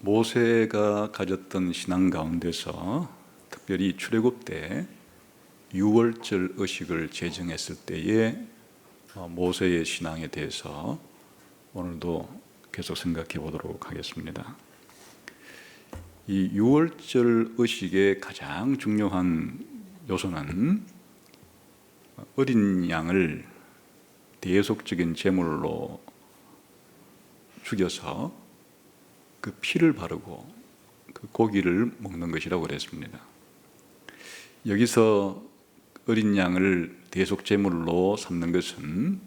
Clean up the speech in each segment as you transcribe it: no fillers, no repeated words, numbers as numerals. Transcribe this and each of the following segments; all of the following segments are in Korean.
모세가 가졌던 신앙 가운데서 특별히 출애굽 때 유월절 의식을 제정했을 때의 모세의 신앙에 대해서 오늘도 계속 생각해 보도록 하겠습니다. 이 유월절 의식의 가장 중요한 요소는 어린 양을 대속적인 제물로 죽여서 그 피를 바르고 그 고기를 먹는 것이라고 그랬습니다. 여기서 어린 양을 대속 제물로 삼는 것은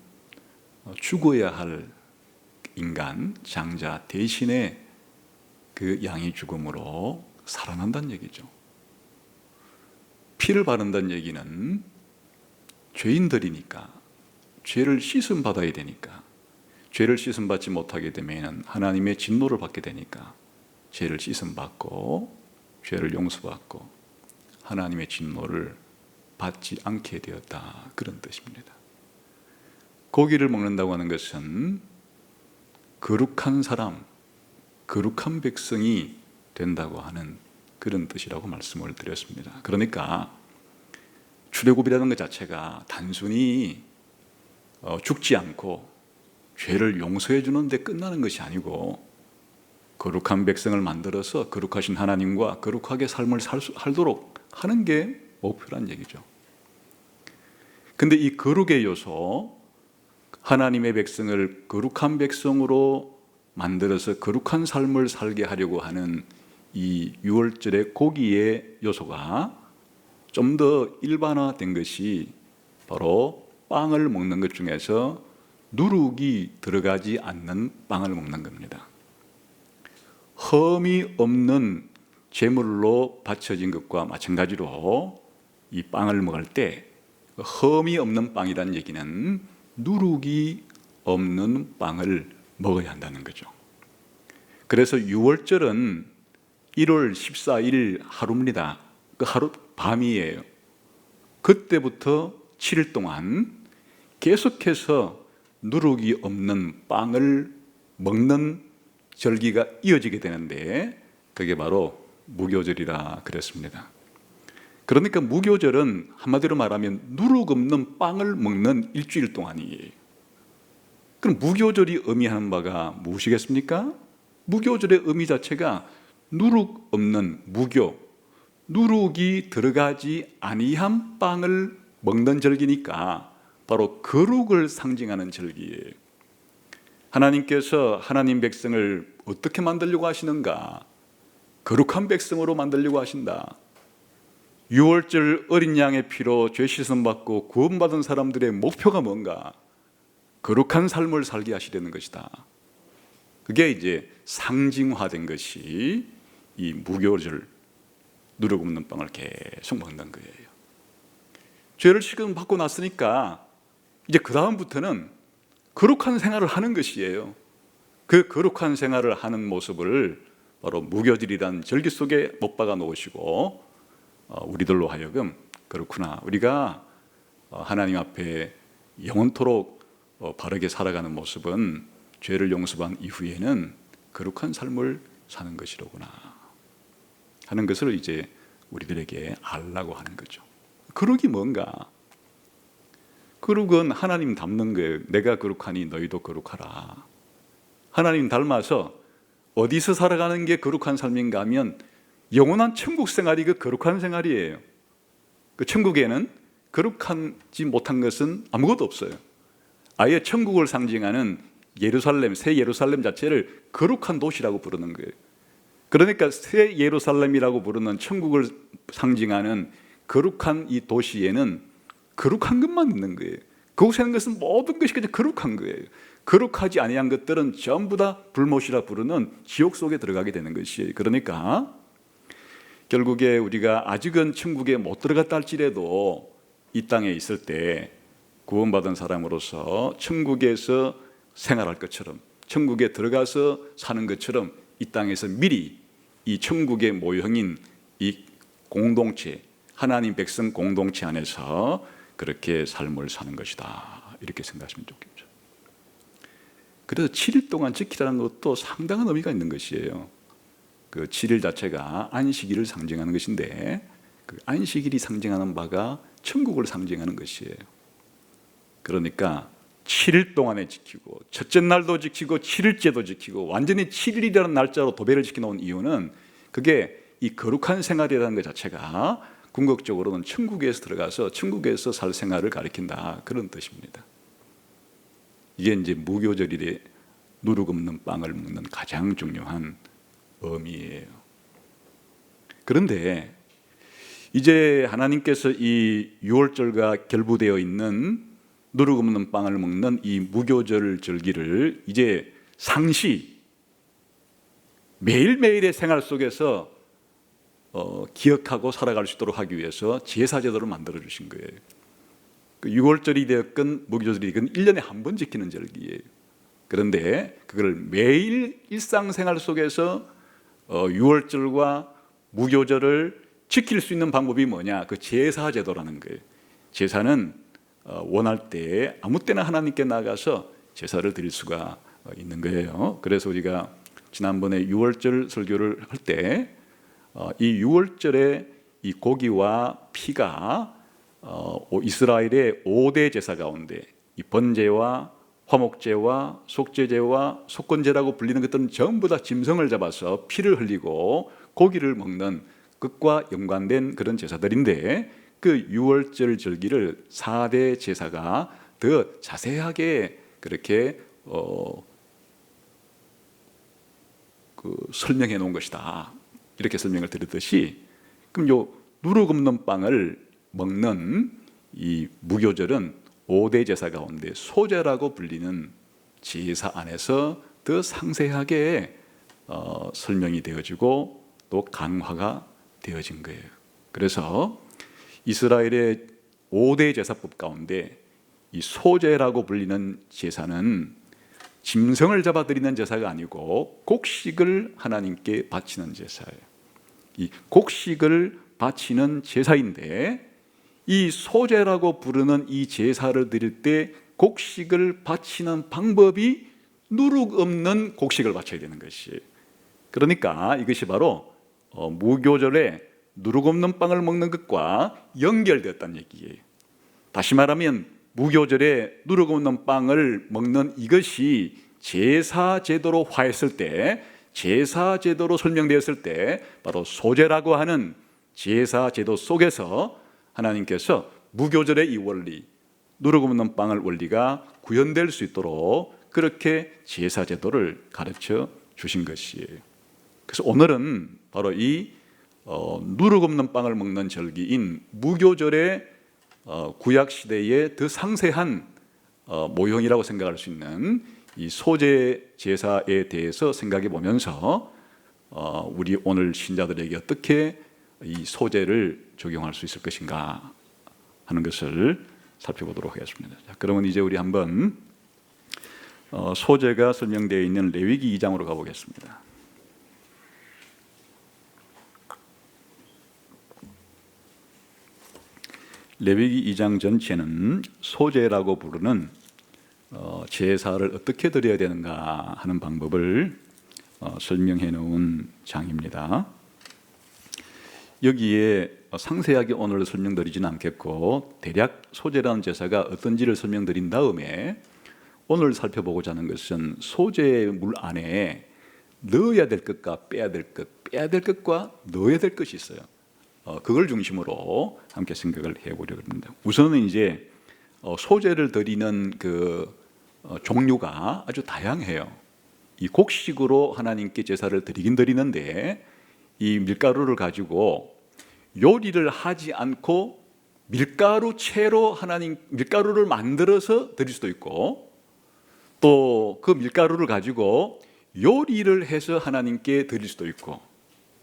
죽어야 할 인간, 장자 대신에 그 양이 죽음으로 살아난다는 얘기죠. 피를 바른다는 얘기는 죄인들이니까 죄를 씻음 받아야 되니까, 죄를 씻음 받지 못하게 되면 하나님의 진노를 받게 되니까 죄를 씻음 받고 죄를 용서받고 하나님의 진노를 받지 않게 되었다, 그런 뜻입니다. 고기를 먹는다고 하는 것은 거룩한 사람, 거룩한 백성이 된다고 하는 그런 뜻이라고 말씀을 드렸습니다. 그러니까 출애굽이라는 것 자체가 단순히 죽지 않고 죄를 용서해 주는데 끝나는 것이 아니고 거룩한 백성을 만들어서 거룩하신 하나님과 거룩하게 삶을 살도록 하는 게 목표란 얘기죠. 근데 이 거룩의 요소, 하나님의 백성을 거룩한 백성으로 만들어서 거룩한 삶을 살게 하려고 하는 이 유월절의 고기의 요소가 좀 더 일반화된 것이 바로 빵을 먹는 것 중에서 누룩이 들어가지 않는 빵을 먹는 겁니다. 흠이 없는 제물로 바쳐진 것과 마찬가지로 이 빵을 먹을 때 흠이 없는 빵이라는 얘기는 누룩이 없는 빵을 먹어야 한다는 거죠. 그래서 유월절은 1월 14일 하루입니다. 그 하루 밤이에요. 그때부터 7일 동안 계속해서 누룩이 없는 빵을 먹는 절기가 이어지게 되는데 그게 바로 무교절이라 그랬습니다. 그러니까 무교절은 한마디로 말하면 누룩 없는 빵을 먹는 일주일 동안이에요. 그럼 무교절이 의미하는 바가 무엇이겠습니까? 무교절의 의미 자체가 누룩 없는 무교, 누룩이 들어가지 아니한 빵을 먹는 절기니까 바로 거룩을 상징하는 절기예요. 하나님께서 하나님 백성을 어떻게 만들려고 하시는가? 거룩한 백성으로 만들려고 하신다. 유월절 어린 양의 피로 죄 씻음 받고 구원받은 사람들의 목표가 뭔가? 거룩한 삶을 살게 하시려는 것이다. 그게 이제 상징화된 것이 이 무교절, 누룩 없는 빵을 계속 먹는 거예요. 죄를 씻음 받고 났으니까 이제 그 다음부터는 거룩한 생활을 하는 것이에요. 그 거룩한 생활을 하는 모습을 바로 무교절이라는 절기 속에 못 박아 놓으시고 우리들로 하여금 그렇구나, 우리가 하나님 앞에 영원토록 바르게 살아가는 모습은 죄를 용서한 이후에는 거룩한 삶을 사는 것이로구나 하는 것을 이제 우리들에게 알라고 하는 거죠. 거룩이 뭔가? 거룩은 하나님 닮는 거예요. 내가 거룩하니 너희도 거룩하라. 하나님 닮아서 어디서 살아가는 게 거룩한 삶인가 하면 영원한 천국 생활이 그 거룩한 생활이에요. 그 천국에는 거룩하지 못한 것은 아무것도 없어요. 아예 천국을 상징하는 예루살렘, 새 예루살렘 자체를 거룩한 도시라고 부르는 거예요. 그러니까 새 예루살렘이라고 부르는 천국을 상징하는 거룩한 이 도시에는 거룩한 것만 있는 거예요. 그곳에 있는 것은 모든 것이 그냥 거룩한 거예요. 거룩하지 아니한 것들은 전부 다 불못이라 부르는 지옥 속에 들어가게 되는 것이에요. 그러니까 결국에 우리가 아직은 천국에 못 들어갔다 할지라도 이 땅에 있을 때 구원받은 사람으로서 천국에서 생활할 것처럼, 천국에 들어가서 사는 것처럼 이 땅에서 미리 이 천국의 모형인 이 공동체, 하나님 백성 공동체 안에서 그렇게 삶을 사는 것이다, 이렇게 생각하시면 좋겠죠. 그래서 7일 동안 지키라는 것도 상당한 의미가 있는 것이에요. 그 7일 자체가 안식일을 상징하는 것인데 그 안식일이 상징하는 바가 천국을 상징하는 것이에요. 그러니까 7일 동안에 지키고 첫째 날도 지키고 7일째도 지키고 완전히 7일이라는 날짜로 도배를 지켜놓은 이유는 그게 이 거룩한 생활이라는 것 자체가 궁극적으로는 천국에서 들어가서 천국에서 살 생활을 가리킨다, 그런 뜻입니다. 이게 이제 무교절일에 누룩 없는 빵을 먹는 가장 중요한 의미예요. 그런데 이제 하나님께서 이 유월절과 결부되어 있는 누룩 없는 빵을 먹는 이 무교절 절기를 이제 상시 매일매일의 생활 속에서 기억하고 살아갈 수 있도록 하기 위해서 제사제도를 만들어 주신 거예요. 그 6월절이 되었건 무교절이 되건 1년에 한 번 지키는 절기예요. 그런데 그걸 매일 일상생활 속에서 6월절과 무교절을 지킬 수 있는 방법이 뭐냐? 그 제사제도라는 거예요. 제사는 원할 때 아무 때나 하나님께 나가서 제사를 드릴 수가 있는 거예요. 그래서 우리가 지난번에 6월절 설교를 할 때 이 6월절에 이 고기와 피가 이스라엘의 5대 제사 가운데 이 번제와 화목제와 속죄제와 속건제라고 불리는 것들은 전부 다 짐승을 잡아서 피를 흘리고 고기를 먹는 것과 연관된 그런 제사들인데 그 6월절 절기를 4대 제사가 더 자세하게 그렇게 설명해 놓은 것이다, 이렇게 설명을 드렸듯이, 그럼 요 누룩 없는 빵을 먹는 이 무교절은 5대 제사 가운데 소제라고 불리는 제사 안에서 더 상세하게 설명이 되어지고 또 강화가 되어진 거예요. 그래서 이스라엘의 5대 제사법 가운데 이 소제라고 불리는 제사는 짐승을 잡아드리는 제사가 아니고 곡식을 하나님께 바치는 제사예요. 이 곡식을 바치는 제사인데 이 소제라고 부르는 이 제사를 드릴 때 곡식을 바치는 방법이 누룩 없는 곡식을 바쳐야 되는 것이에요. 그러니까 이것이 바로 무교절에 누룩 없는 빵을 먹는 것과 연결되었다는 얘기예요. 다시 말하면 무교절에 누룩 없는 빵을 먹는 이것이 제사제도로 화했을 때, 제사제도로 설명되었을 때 바로 소제라고 하는 제사제도 속에서 하나님께서 무교절의 이 원리, 누룩 없는 빵을 원리가 구현될 수 있도록 그렇게 제사제도를 가르쳐 주신 것이에요. 그래서 오늘은 바로 이 누룩 없는 빵을 먹는 절기인 무교절의 구약시대의 더 상세한 모형이라고 생각할 수 있는 이 소제 제사에 대해서 생각해 보면서 우리 오늘 신자들에게 어떻게 이 소제를 적용할 수 있을 것인가 하는 것을 살펴보도록 하겠습니다. 자, 그러면 이제 우리 한번 소제가 설명되어 있는 레위기 2장으로 가보겠습니다. 레위기 2장 전체는 소제라고 부르는 제사를 어떻게 드려야 되는가 하는 방법을 설명해 놓은 장입니다. 여기에 상세하게 오늘 설명드리지는 않겠고 대략 소제라는 제사가 어떤지를 설명드린 다음에 오늘 살펴보고자 하는 것은 소제물 안에 넣어야 될 것과 빼야 될 것, 빼야 될 것과 넣어야 될 것이 있어요. 그걸 중심으로 함께 생각을 해보려고 합니다. 우선은 이제 소제를 드리는 그 종류가 아주 다양해요. 이 곡식으로 하나님께 제사를 드리긴 드리는데 이 밀가루를 가지고 요리를 하지 않고 밀가루 채로 밀가루를 만들어서 드릴 수도 있고, 또 그 밀가루를 가지고 요리를 해서 하나님께 드릴 수도 있고,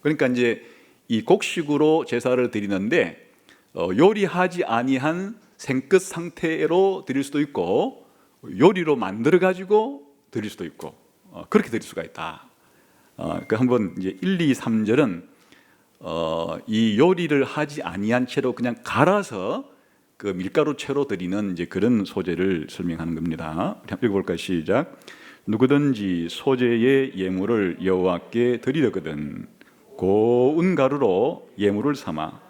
그러니까 이제 이 곡식으로 제사를 드리는데 요리하지 아니한 생끝 상태로 드릴 수도 있고 요리로 만들어 가지고 드릴 수도 있고 그렇게 드릴 수가 있다. 그 한번 이제 1, 2, 3절은 이 요리를 하지 아니한 채로 그냥 갈아서 그 밀가루 채로 드리는 이제 그런 소제를 설명하는 겁니다. 읽어볼까요? 시작. 누구든지 소제의 예물을 여호와께 드리려거든 고운 가루로 예물을 삼아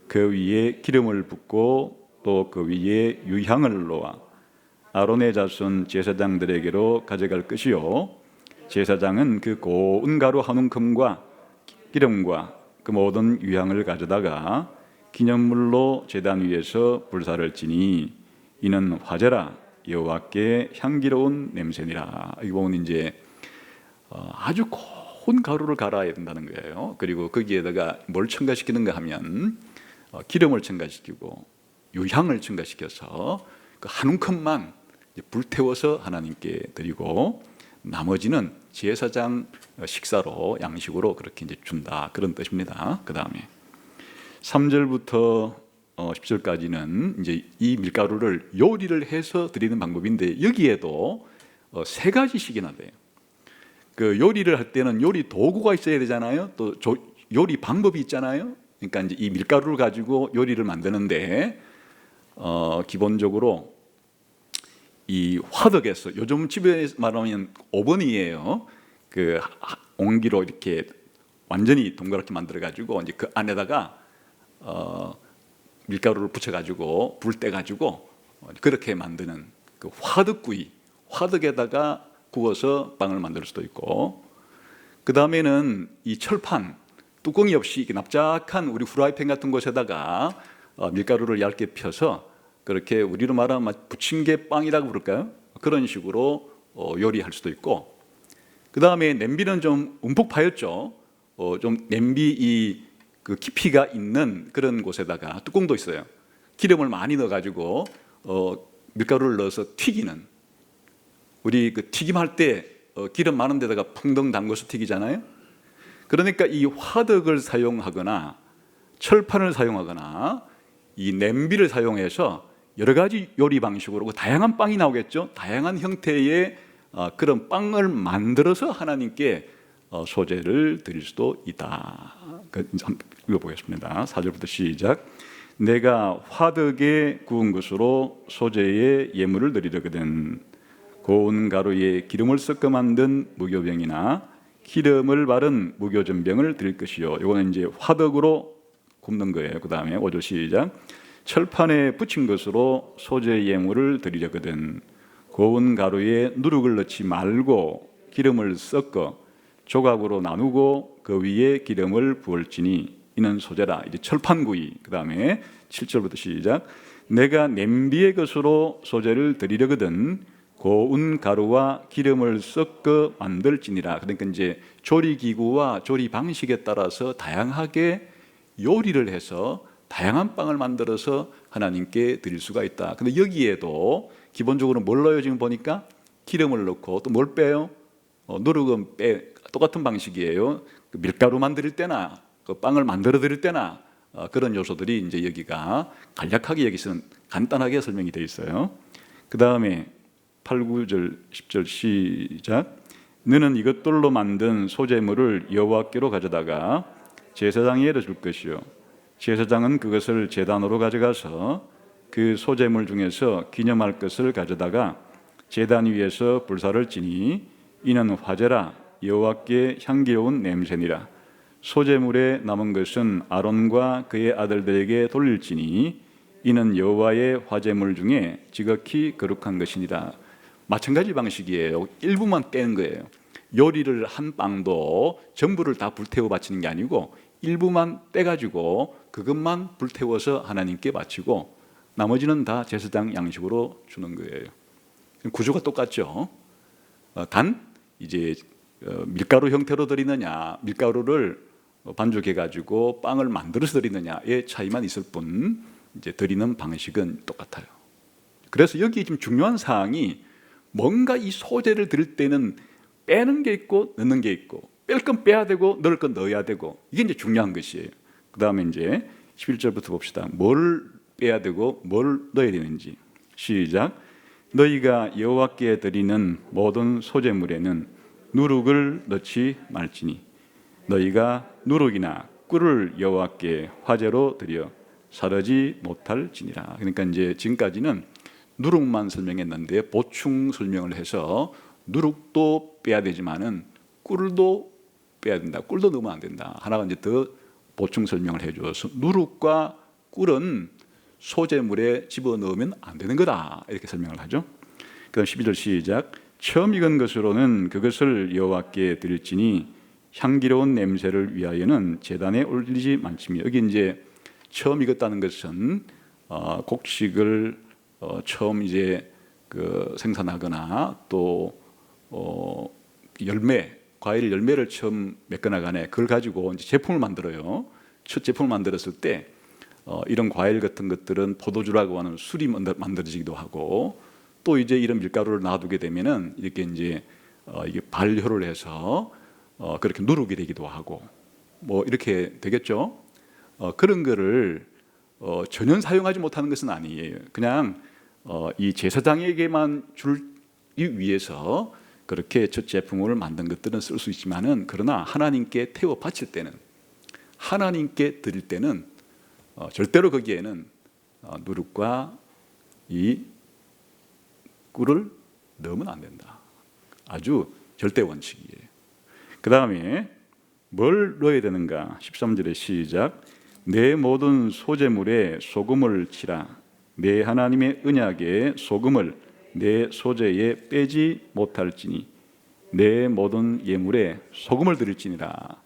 그 위에 기름을 붓고 또 그 위에 유향을 놓아 아론의 자손 제사장들에게로 가져갈 것이요 제사장은 그 고운 가루 한 움큼과 기름과 그 모든 유향을 가져다가 기념물로 제단 위에서 불사를 지니 이는 화제라 여호와께 향기로운 냄새니라. 이 보면 이제 아주 고운 가루를 갈아야 된다는 거예요. 그리고 거기에다가 뭘 첨가시키는가 하면 기름을 첨가시키고 유향을 첨가시켜서 그 한 움큼만 불태워서 하나님께 드리고 나머지는 제사장 식사로 양식으로 그렇게 이제 준다 그런 뜻입니다. 그 다음에 3절부터 10절까지는 이제 이 밀가루를 요리를 해서 드리는 방법인데 여기에도 세 가지씩이나 돼요. 그 요리를 할 때는 요리 도구가 있어야 되잖아요. 또 요리 방법이 있잖아요. 그러니까 이제 이 밀가루를 가지고 요리를 만드는데 기본적으로 이 화덕에서 요즘 집에 말하면 오븐이에요. 그 옹기로 이렇게 완전히 동그랗게 만들어 가지고 이제 그 안에다가 밀가루를 붙여 가지고 불 떼 가지고 그렇게 만드는 그 화덕구이, 화덕에다가 구워서 빵을 만들 수도 있고, 그 다음에는 이 철판 뚜껑이 없이 이렇게 납작한 우리 후라이팬 같은 곳에다가 밀가루를 얇게 펴서 그렇게 우리로 말하면 부침개 빵이라고 부를까요? 그런 식으로 요리할 수도 있고, 그 다음에 냄비는 좀 움푹 파였죠. 좀 냄비 그 깊이가 있는 그런 곳에다가 뚜껑도 있어요. 기름을 많이 넣어가지고 밀가루를 넣어서 튀기는, 우리 그 튀김할 때 기름 많은 데다가 풍덩 담궈서 튀기잖아요. 그러니까 이 화덕을 사용하거나 철판을 사용하거나 이 냄비를 사용해서 여러 가지 요리 방식으로 다양한 빵이 나오겠죠. 다양한 형태의 그런 빵을 만들어서 하나님께 소제를 드릴 수도 있다. 한번 읽어보겠습니다. 4절부터 시작. 내가 화덕에 구운 것으로 소제의 예물을 드리려거든 고운 가루에 기름을 섞어 만든 무교병이나 기름을 바른 무교전병을 드릴 것이요. 이거는 이제 화덕으로 굽는 거예요. 그 다음에 5절 시작. 철판에 붙인 것으로 소제 예물을 드리려거든 고운 가루에 누룩을 넣지 말고 기름을 섞어 조각으로 나누고 그 위에 기름을 부을지니 이는 소제라. 이제 철판구이. 그 다음에 7절부터 시작. 내가 냄비의 것으로 소제를 드리려거든 고운 가루와 기름을 섞어 만들지니라. 그러니까 이제 조리 기구와 조리 방식에 따라서 다양하게 요리를 해서 다양한 빵을 만들어서 하나님께 드릴 수가 있다. 근데 여기에도 기본적으로 뭘 넣어요? 지금 보니까 기름을 넣고 또 뭘 빼요? 누룩은 똑같은 방식이에요. 그 밀가루 만들 때나 그 빵을 만들어 드릴 때나 그런 요소들이 이제 여기가 간략하게 여기서는 간단하게 설명이 되어 있어요. 그 다음에 8, 9절, 10절 시작. 너는 이것들로 만든 소제물을 여호와께로 가져다가 제사장에게 줄 것이요 제사장은 그것을 제단으로 가져가서 그 소제물 중에서 기념할 것을 가져다가 제단 위에서 불사를 지니 이는 화제라 여호와께 향기로운 냄새니라. 소제물에 남은 것은 아론과 그의 아들들에게 돌릴지니 이는 여호와의 화제물 중에 지극히 거룩한 것이니라. 마찬가지 방식이에요. 일부만 떼는 거예요. 요리를 한 빵도 전부를 다 불태워 바치는 게 아니고 일부만 떼가지고 그것만 불태워서 하나님께 바치고 나머지는 다 제사장 양식으로 주는 거예요. 구조가 똑같죠. 단 이제 밀가루 형태로 드리느냐, 밀가루를 반죽해가지고 빵을 만들어서 드리느냐의 차이만 있을 뿐 이제 드리는 방식은 똑같아요. 그래서 여기 지금 중요한 사항이 뭔가 이 소제를 드릴 때는 빼는 게 있고 넣는 게 있고 뺄 건 빼야 되고 넣을 건 넣어야 되고 이게 이제 중요한 것이에요. 그 다음에 이제 11절부터 봅시다. 뭘 빼야 되고 뭘 넣어야 되는지. 시작. 너희가 여호와께 드리는 모든 소제물에는 누룩을 넣지 말지니 너희가 누룩이나 꿀을 여호와께 화제로 드려 사르지 못할지니라. 그러니까 이제 지금까지는 누룩만 설명했는데 보충 설명을 해서 누룩도 빼야 되지만은 꿀도 빼야 된다. 꿀도 넣으면 안 된다. 하나가 이제 더 보충 설명을 해줘서 누룩과 꿀은 소재물에 집어넣으면 안 되는 거다. 이렇게 설명을 하죠. 그다음 12절 시작. 처음 익은 것으로는 그것을 여호와께 드릴지니 향기로운 냄새를 위하여는 제단에 올리지 말지며. 여기 이제 처음 익었다는 것은 곡식을 처음 이제 그 생산하거나 또 열매, 과일 열매를 처음 맺거나 간에 그걸 가지고 이제 제품을 만들어요. 첫 제품을 만들었을 때 이런 과일 같은 것들은 포도주라고 하는 술이 만들어지기도 하고, 또 이제 이런 밀가루를 놔두게 되면은 이렇게 이제 이게 발효를 해서 그렇게 누룩이 되기도 하고 뭐 이렇게 되겠죠. 그런 거를 전혀 사용하지 못하는 것은 아니에요. 그냥 이 제사장에게만 주기 위해서 그렇게 첫 제품을 만든 것들은 쓸 수 있지만은, 그러나 하나님께 태워 바칠 때는, 하나님께 드릴 때는 절대로 거기에는 누룩과 이 꿀을 넣으면 안 된다. 아주 절대 원칙이에요. 그 다음에 뭘 넣어야 되는가? 13절의 시작. 내 모든 소재물에 소금을 치라. 내 하나님의 언약에 소금을 내 소재에 빼지 못할지니 내 모든 예물에 소금을 드릴지니라.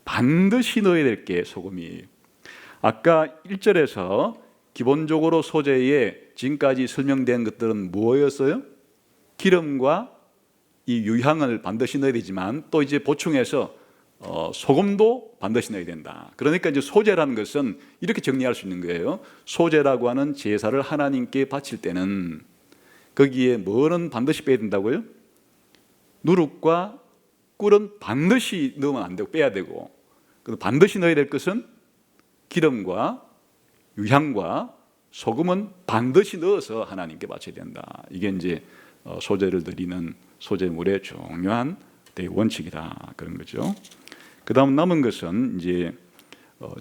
반드시 넣어야 될 게 소금이에요. 아까 1절에서 기본적으로 소재에 지금까지 설명된 것들은 뭐였어요? 기름과 이 유향을 반드시 넣어야 되지만, 또 이제 보충해서 소금도 반드시 넣어야 된다. 그러니까 이제 소재라는 것은 이렇게 정리할 수 있는 거예요. 소재라고 하는 제사를 하나님께 바칠 때는 거기에 뭐는 반드시 빼야 된다고요? 누룩과 꿀은 반드시 넣으면 안 되고 빼야 되고, 반드시 넣어야 될 것은 기름과 유향과 소금은 반드시 넣어서 하나님께 바쳐야 된다. 이게 이제 소재를 드리는 소재물의 중요한 원칙이다, 그런 거죠. 그 다음 남은 것은 이제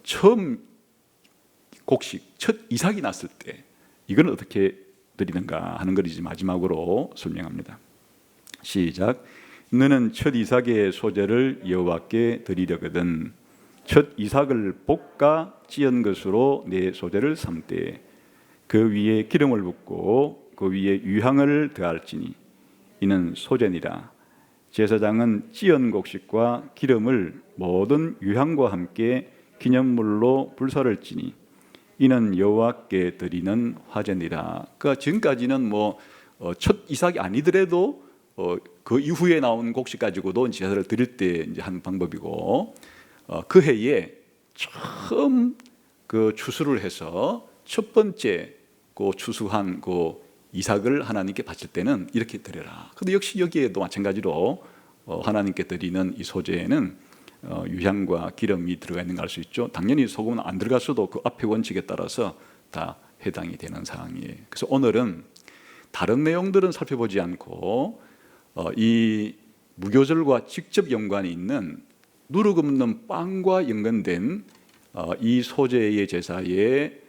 처음 곡식, 첫 이삭이 났을 때 이건 어떻게 드리는가 하는 걸 이제 마지막으로 설명합니다. 시작. 너는 첫 이삭의 소재를 여호와께 드리려거든 첫 이삭을 볶아 찌은 것으로 내 소재를 삼되 그 위에 기름을 붓고 그 위에 유향을 더할지니 이는 소재니라. 제사장은 찌은 곡식과 기름을 모든 유향과 함께 기념물로 불사를 지니 이는 여호와께 드리는 화제니라. 그러니까 지금까지는 뭐 첫 이삭이 아니더라도 그 이후에 나온 곡식 가지고도 제사를 드릴 때 이제 한 방법이고, 그 해에 처음 그 추수를 해서 첫 번째 그 추수한 그 이삭을 하나님께 바칠 때는 이렇게 드려라. 근데 역시 여기에도 마찬가지로 하나님께 드리는 이 소재에는 유향과 기름이 들어가 있는 걸 알 수 있죠. 당연히 소금은 안 들어갔어도 그 앞의 원칙에 따라서 다 해당이 되는 사항이에요. 그래서 오늘은 다른 내용들은 살펴보지 않고 이 무교절과 직접 연관이 있는 누룩 없는 빵과 연관된 이 소재의 제사에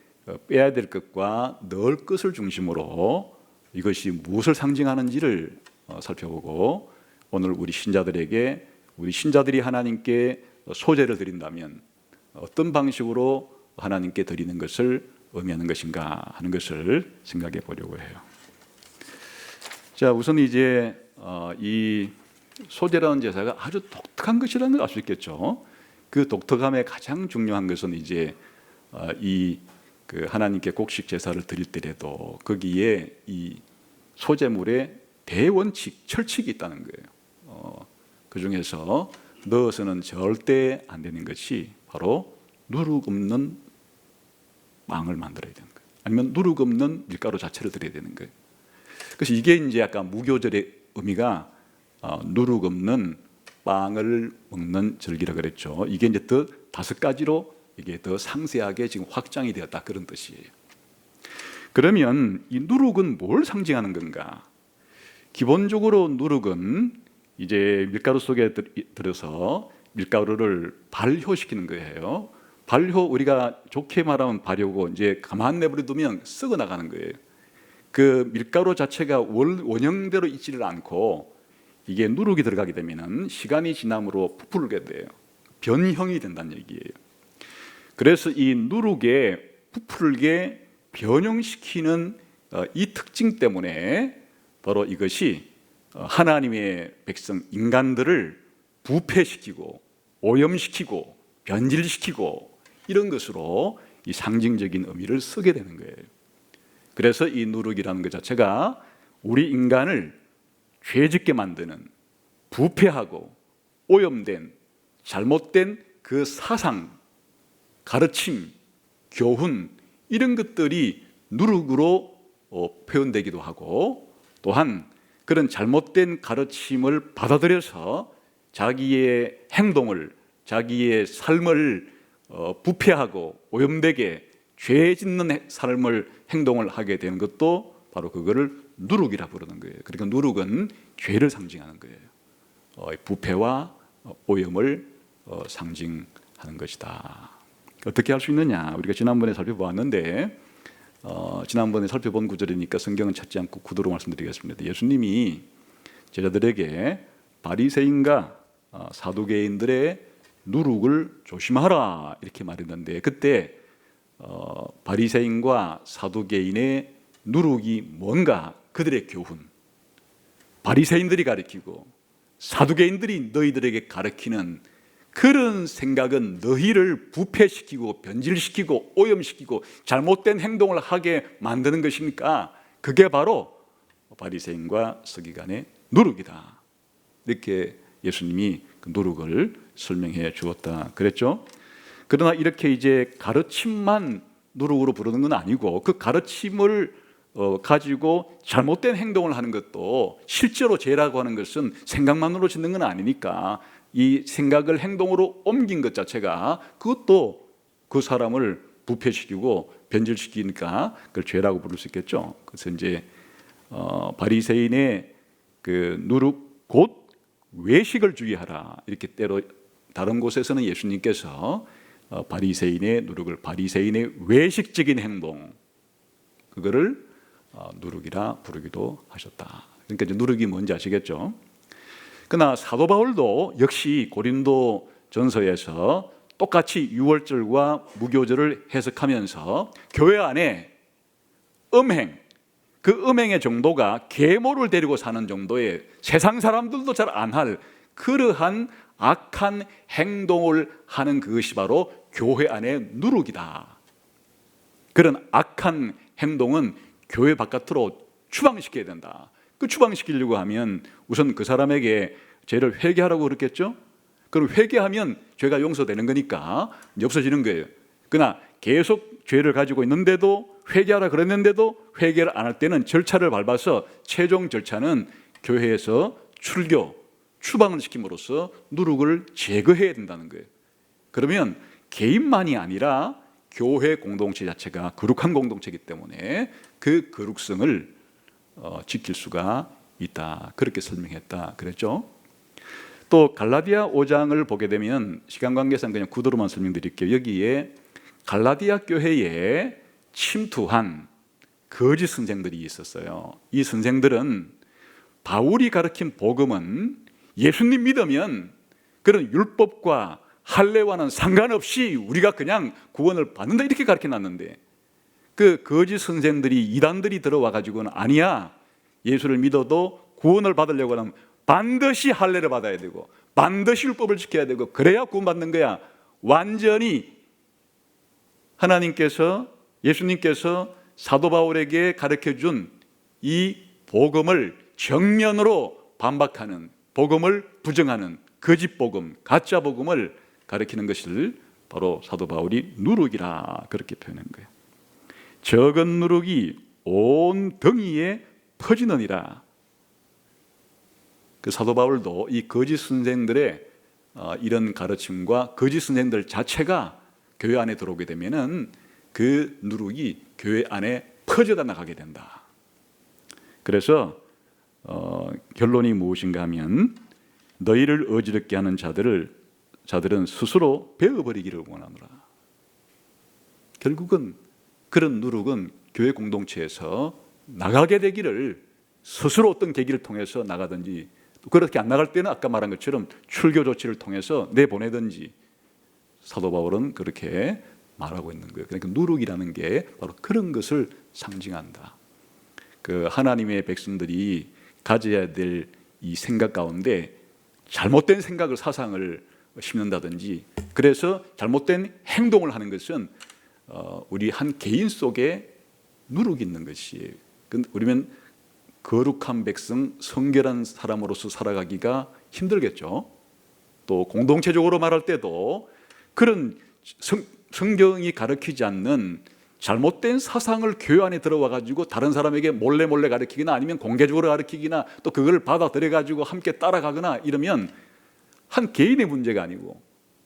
빼야 될 것과 넣을 것을 중심으로 이것이 무엇을 상징하는지를 살펴보고, 오늘 우리 신자들에게, 우리 신자들이 하나님께 소재를 드린다면 어떤 방식으로 하나님께 드리는 것을 의미하는 것인가 하는 것을 생각해 보려고 해요. 자, 우선 이제 이 소재라는 제사가 아주 독특한 것이라는 걸 알 수 있겠죠. 그 독특함의 가장 중요한 것은 이제 이 그 하나님께 곡식 제사를 드릴 때라도 거기에 이 소재물의 대원칙, 철칙이 있다는 거예요. 그 중에서 넣어서는 절대 안 되는 것이 바로 누룩 없는 빵을 만들어야 되는 거예요. 아니면 누룩 없는 밀가루 자체를 드려야 되는 거예요. 그래서 이게 이제 약간 무교절의 의미가 누룩 없는 빵을 먹는 절기라 그랬죠. 이게 이제 더 5가지로 이게 더 상세하게 지금 확장이 되었다, 그런 뜻이에요. 그러면 이 누룩은 뭘 상징하는 건가? 기본적으로 누룩은 이제 밀가루 속에 들어서 밀가루를 발효시키는 거예요. 발효, 우리가 좋게 말하면 발효고, 이제 가만 내버려두면 썩어 나가는 거예요. 그 밀가루 자체가 원형대로 있지를 않고 이게 누룩이 들어가게 되면은 시간이 지남으로 부풀게 돼요. 변형이 된다는 얘기예요. 그래서 이 누룩에 부풀게 변형시키는 이 특징 때문에 바로 이것이 하나님의 백성 인간들을 부패시키고 오염시키고 변질시키고 이런 것으로 이 상징적인 의미를 쓰게 되는 거예요. 그래서 이 누룩이라는 것 자체가 우리 인간을 죄짓게 만드는 부패하고 오염된 잘못된 그 사상, 가르침, 교훈 이런 것들이 누룩으로 표현되기도 하고 또한 그런 잘못된 가르침을 받아들여서 자기의 행동을 자기의 삶을 부패하고 오염되게 죄 짓는 삶을 행동을 하게 되는 것도 바로 그거를 누룩이라 부르는 거예요. 그러니까 누룩은 죄를 상징하는 거예요. 부패와 오염을 상징하는 것이다. 어떻게 할 수 있느냐? 우리가 지난번에 살펴보았는데 지난번에 살펴본 구절이니까 성경은 찾지 않고 구도로 말씀드리겠습니다. 예수님이 제자들에게 바리새인과 사두개인들의 누룩을 조심하라 이렇게 말했는데 그때 바리새인과 사두개인의 누룩이 뭔가 그들의 교훈, 바리새인들이 가르치고 사두개인들이 너희들에게 가르치는 그런 생각은 너희를 부패시키고 변질시키고 오염시키고 잘못된 행동을 하게 만드는 것이니까 그게 바로 바리새인과 서기관의 누룩이다. 이렇게 예수님이 그 누룩을 설명해 주었다 그랬죠. 그러나 이렇게 이제 가르침만 누룩으로 부르는 건 아니고 그 가르침을 가지고 잘못된 행동을 하는 것도 실제로 죄라고 하는 것은 생각만으로 짓는 건 아니니까 이 생각을 행동으로 옮긴 것 자체가 그것도 그 사람을 부패시키고 변질시키니까 그걸 죄라고 부를 수 있겠죠. 그래서 이제 바리새인의 그 누룩 곧 외식을 주의하라 이렇게 때로 다른 곳에서는 예수님께서 바리새인의 누룩을 바리새인의 외식적인 행동 그거를 누룩이라 부르기도 하셨다. 그러니까 이제 누룩이 뭔지 아시겠죠? 그러나 사도 바울도 역시 고린도 전서에서 똑같이 유월절과 무교절을 해석하면서 교회 안에 음행, 그 음행의 정도가 계모를 데리고 사는 정도의 세상 사람들도 잘 안 할 그러한 악한 행동을 하는 그것이 바로 교회 안의 누룩이다. 그런 악한 행동은 교회 바깥으로 추방시켜야 된다. 그 추방시키려고 하면 우선 그 사람에게 죄를 회개하라고 그랬겠죠. 그럼 회개하면 죄가 용서되는 거니까 없어지는 거예요. 그러나 계속 죄를 가지고 있는데도 회개하라 그랬는데도 회개를 안 할 때는 절차를 밟아서 최종 절차는 교회에서 출교, 추방을 시킴으로써 누룩을 제거해야 된다는 거예요. 그러면 개인만이 아니라 교회 공동체 자체가 거룩한 공동체이기 때문에 그 거룩성을 지킬 수가 있다. 그렇게 설명했다 그랬죠. 또 갈라디아 5장을 보게 되면 시간 관계상 그냥 구도로만 설명드릴게요. 여기에 갈라디아 교회에 침투한 거짓 선생들이 있었어요. 이 선생들은 바울이 가르친 복음은 예수님 믿으면 그런 율법과 할례와는 상관없이 우리가 그냥 구원을 받는다 이렇게 가르쳐놨는데 그 거짓 선생들이 이단들이 들어와 가지고는 아니야, 예수를 믿어도 구원을 받으려고 하면 반드시 할례를 받아야 되고 반드시 율법을 지켜야 되고 그래야 구원받는 거야. 완전히 하나님께서 예수님께서 사도 바울에게 가르쳐준 이 복음을 정면으로 반박하는, 복음을 부정하는 거짓 복음, 가짜 복음을 가르치는 것을 바로 사도 바울이 누룩이라 그렇게 표현한 거예요. 적은 누룩이 온 덩이에 퍼지느니라. 그 사도 바울도 이 거짓 선생들의 이런 가르침과 거짓 선생들 자체가 교회 안에 들어오게 되면은 그 누룩이 교회 안에 퍼져다 나가게 된다. 그래서 결론이 무엇인가 하면 너희를 어지럽게 하는 자들은 스스로 베어버리기를 원하노라. 결국은 그런 누룩은 교회 공동체에서 나가게 되기를 스스로 어떤 계기를 통해서 나가든지 그렇게 안 나갈 때는 아까 말한 것처럼 출교 조치를 통해서 내보내든지, 사도 바울은 그렇게 말하고 있는 거예요. 그러니까 누룩이라는 게 바로 그런 것을 상징한다. 그 하나님의 백성들이 가져야 될 이 생각 가운데 잘못된 생각을, 사상을 심는다든지, 그래서 잘못된 행동을 하는 것은 우리 한 개인 속에 누룩이 있는 것이에요. 우리는 거룩한 백성, 성결한 사람으로서 살아가기가 힘들겠죠. 또 공동체적으로 말할 때도 그런 성경이 가르치지 않는 잘못된 사상을 교회 안에 들어와 가지고 다른 사람에게 몰래 가르치거나 아니면 공개적으로 가르치거나 또 그걸 받아들여 가지고 함께 따라가거나 이러면 한 개인의 문제가 아니고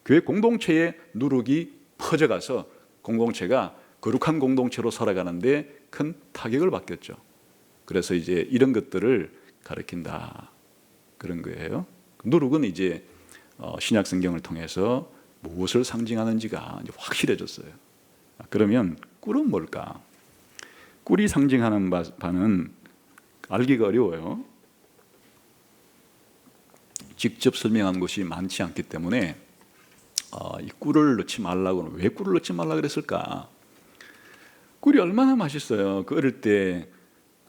교회 공동체의 누룩이 퍼져가서 공동체가 거룩한 공동체로 살아가는데 큰 타격을 받겠죠. 그래서 이제 이런 것들을 가르친다, 그런 거예요. 누룩은 이제 신약 성경을 통해서 무엇을 상징하는지가 이제 확실해졌어요. 그러면 꿀은 뭘까? 꿀이 상징하는 바는 알기가 어려워요. 직접 설명한 것이 많지 않기 때문에 이 꿀을 넣지 말라고는, 왜 꿀을 넣지 말라 그랬을까? 꿀이 얼마나 맛있어요. 그 어릴 때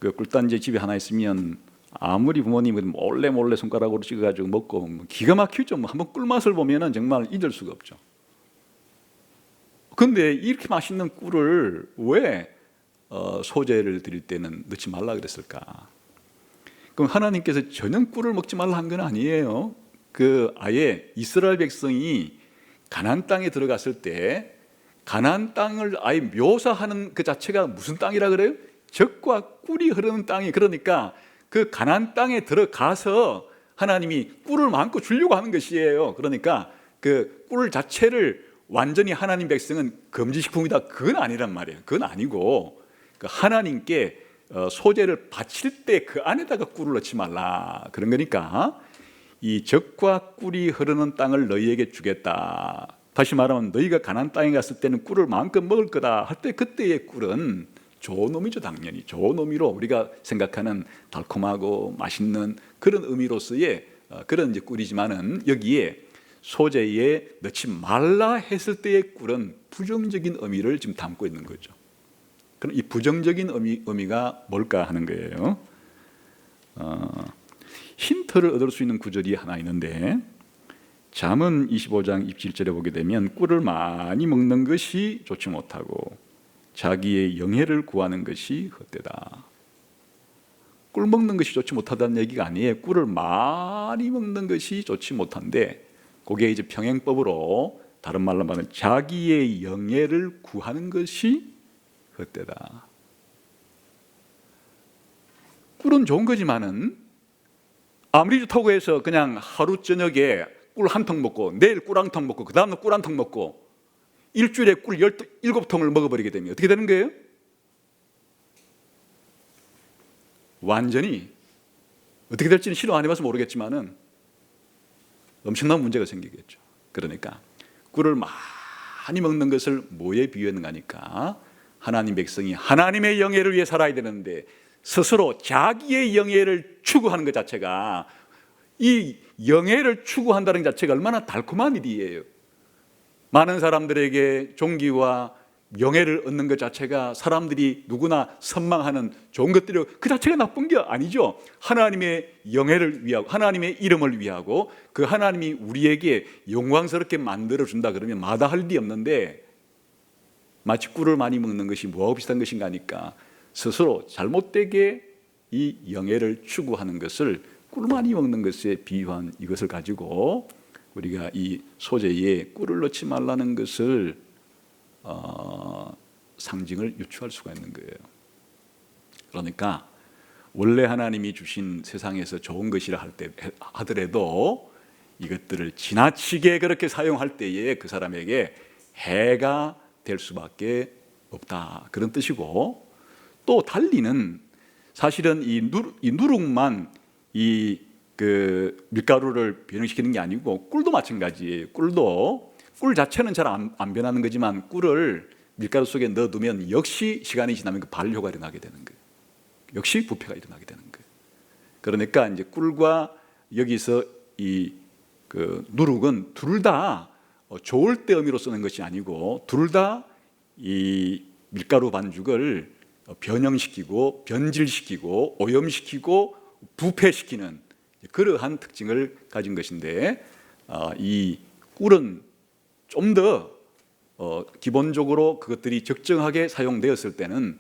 그 꿀단지 집에 하나 있으면 아무리 부모님이 몰래 손가락으로 찍어가지고 먹고 기가 막히죠. 한번 꿀 맛을 보면은 정말 잊을 수가 없죠. 그런데 이렇게 맛있는 꿀을 왜 소제를 드릴 때는 넣지 말라 그랬을까? 그럼 하나님께서 전혀 꿀을 먹지 말라 한 건 아니에요. 그 아예 이스라엘 백성이 가나안 땅에 들어갔을 때 가나안 땅을 아예 묘사하는 그 자체가 무슨 땅이라 그래요? 젖과 꿀이 흐르는 땅이, 그러니까 그 가나안 땅에 들어가서 하나님이 꿀을 마음껏 주려고 하는 것이에요. 그러니까 그 꿀 자체를 완전히 하나님 백성은 금지식품이다, 그건 아니란 말이에요. 그건 아니고 그 하나님께 소제를 바칠 때 그 안에다가 꿀을 넣지 말라, 그런 거니까 이 젖과 꿀이 흐르는 땅을 너희에게 주겠다. 다시 말하면 너희가 가나안 땅에 갔을 때는 꿀을 마음껏 먹을 거다 할 때, 그때의 꿀은 좋은 의미죠. 당연히 좋은 의미로 우리가 생각하는 달콤하고 맛있는 그런 의미로서의 그런 이제 꿀이지만은, 여기에 소제에 넣지 말라 했을 때의 꿀은 부정적인 의미를 지금 담고 있는 거죠. 그럼 이 부정적인 의미가 뭘까 하는 거예요. 힌트를 얻을 수 있는 구절이 하나 있는데, 잠언 25장 27절에 보게 되면 꿀을 많이 먹는 것이 좋지 못하고 자기의 영예를 구하는 것이 헛되다. 꿀 먹는 것이 좋지 못하다는 얘기가 아니에요. 꿀을 많이 먹는 것이 좋지 못한데, 그게 이제 평행법으로 다른 말로 말하면 자기의 영예를 구하는 것이 헛되다. 꿀은 좋은 거지만은 아무리 좋다고 해서 그냥 하루 저녁에 꿀 한 통 먹고 내일 꿀 한 통 먹고 그 다음날 꿀 한 통 먹고 일주일에 꿀 17통을 먹어버리게 되면 어떻게 되는 거예요? 완전히 어떻게 될지는 실험 안 해봐서 모르겠지만은 엄청난 문제가 생기겠죠. 그러니까 꿀을 많이 먹는 것을 뭐에 비유했는가 하니까, 하나님 백성이 하나님의 영예를 위해 살아야 되는데 스스로 자기의 영예를 추구하는 것 자체가, 이 영예를 추구한다는 것 자체가 얼마나 달콤한 일이에요. 많은 사람들에게 존귀와 영예를 얻는 것 자체가 사람들이 누구나 선망하는 좋은 것들이요, 그 자체가 나쁜 게 아니죠. 하나님의 영예를 위하고 하나님의 이름을 위하고 그 하나님이 우리에게 영광스럽게 만들어준다 그러면 마다할 일이 없는데, 마치 꿀을 많이 먹는 것이 뭐하고 비슷한 것인가 하니까 스스로 잘못되게 이 영예를 추구하는 것을 꿀 많이 먹는 것에 비유한 이것을 가지고 우리가 이 소제에 꿀을 넣지 말라는 것을 상징을 유추할 수가 있는 거예요. 그러니까 원래 하나님이 주신 세상에서 좋은 것이라 하더라도 이것들을 지나치게 그렇게 사용할 때에 그 사람에게 해가 될 수밖에 없다, 그런 뜻이고, 또 달리는 사실은 이 누룩만 이 그 밀가루를 변형시키는 게 아니고 꿀도 마찬가지예요. 꿀 자체는 잘 안 변하는 거지만 꿀을 밀가루 속에 넣어두면 역시 시간이 지나면 그 발효가 일어나게 되는 거예요. 역시 부패가 일어나게 되는 거예요. 그러니까 이제 꿀과 여기서 이 누룩은 둘 다 좋을 때 의미로 쓰는 것이 아니고 둘 다 이 밀가루 반죽을 변형시키고 변질시키고 오염시키고 부패시키는 그러한 특징을 가진 것인데, 이 꿀은 좀 더 기본적으로 그것들이 적정하게 사용되었을 때는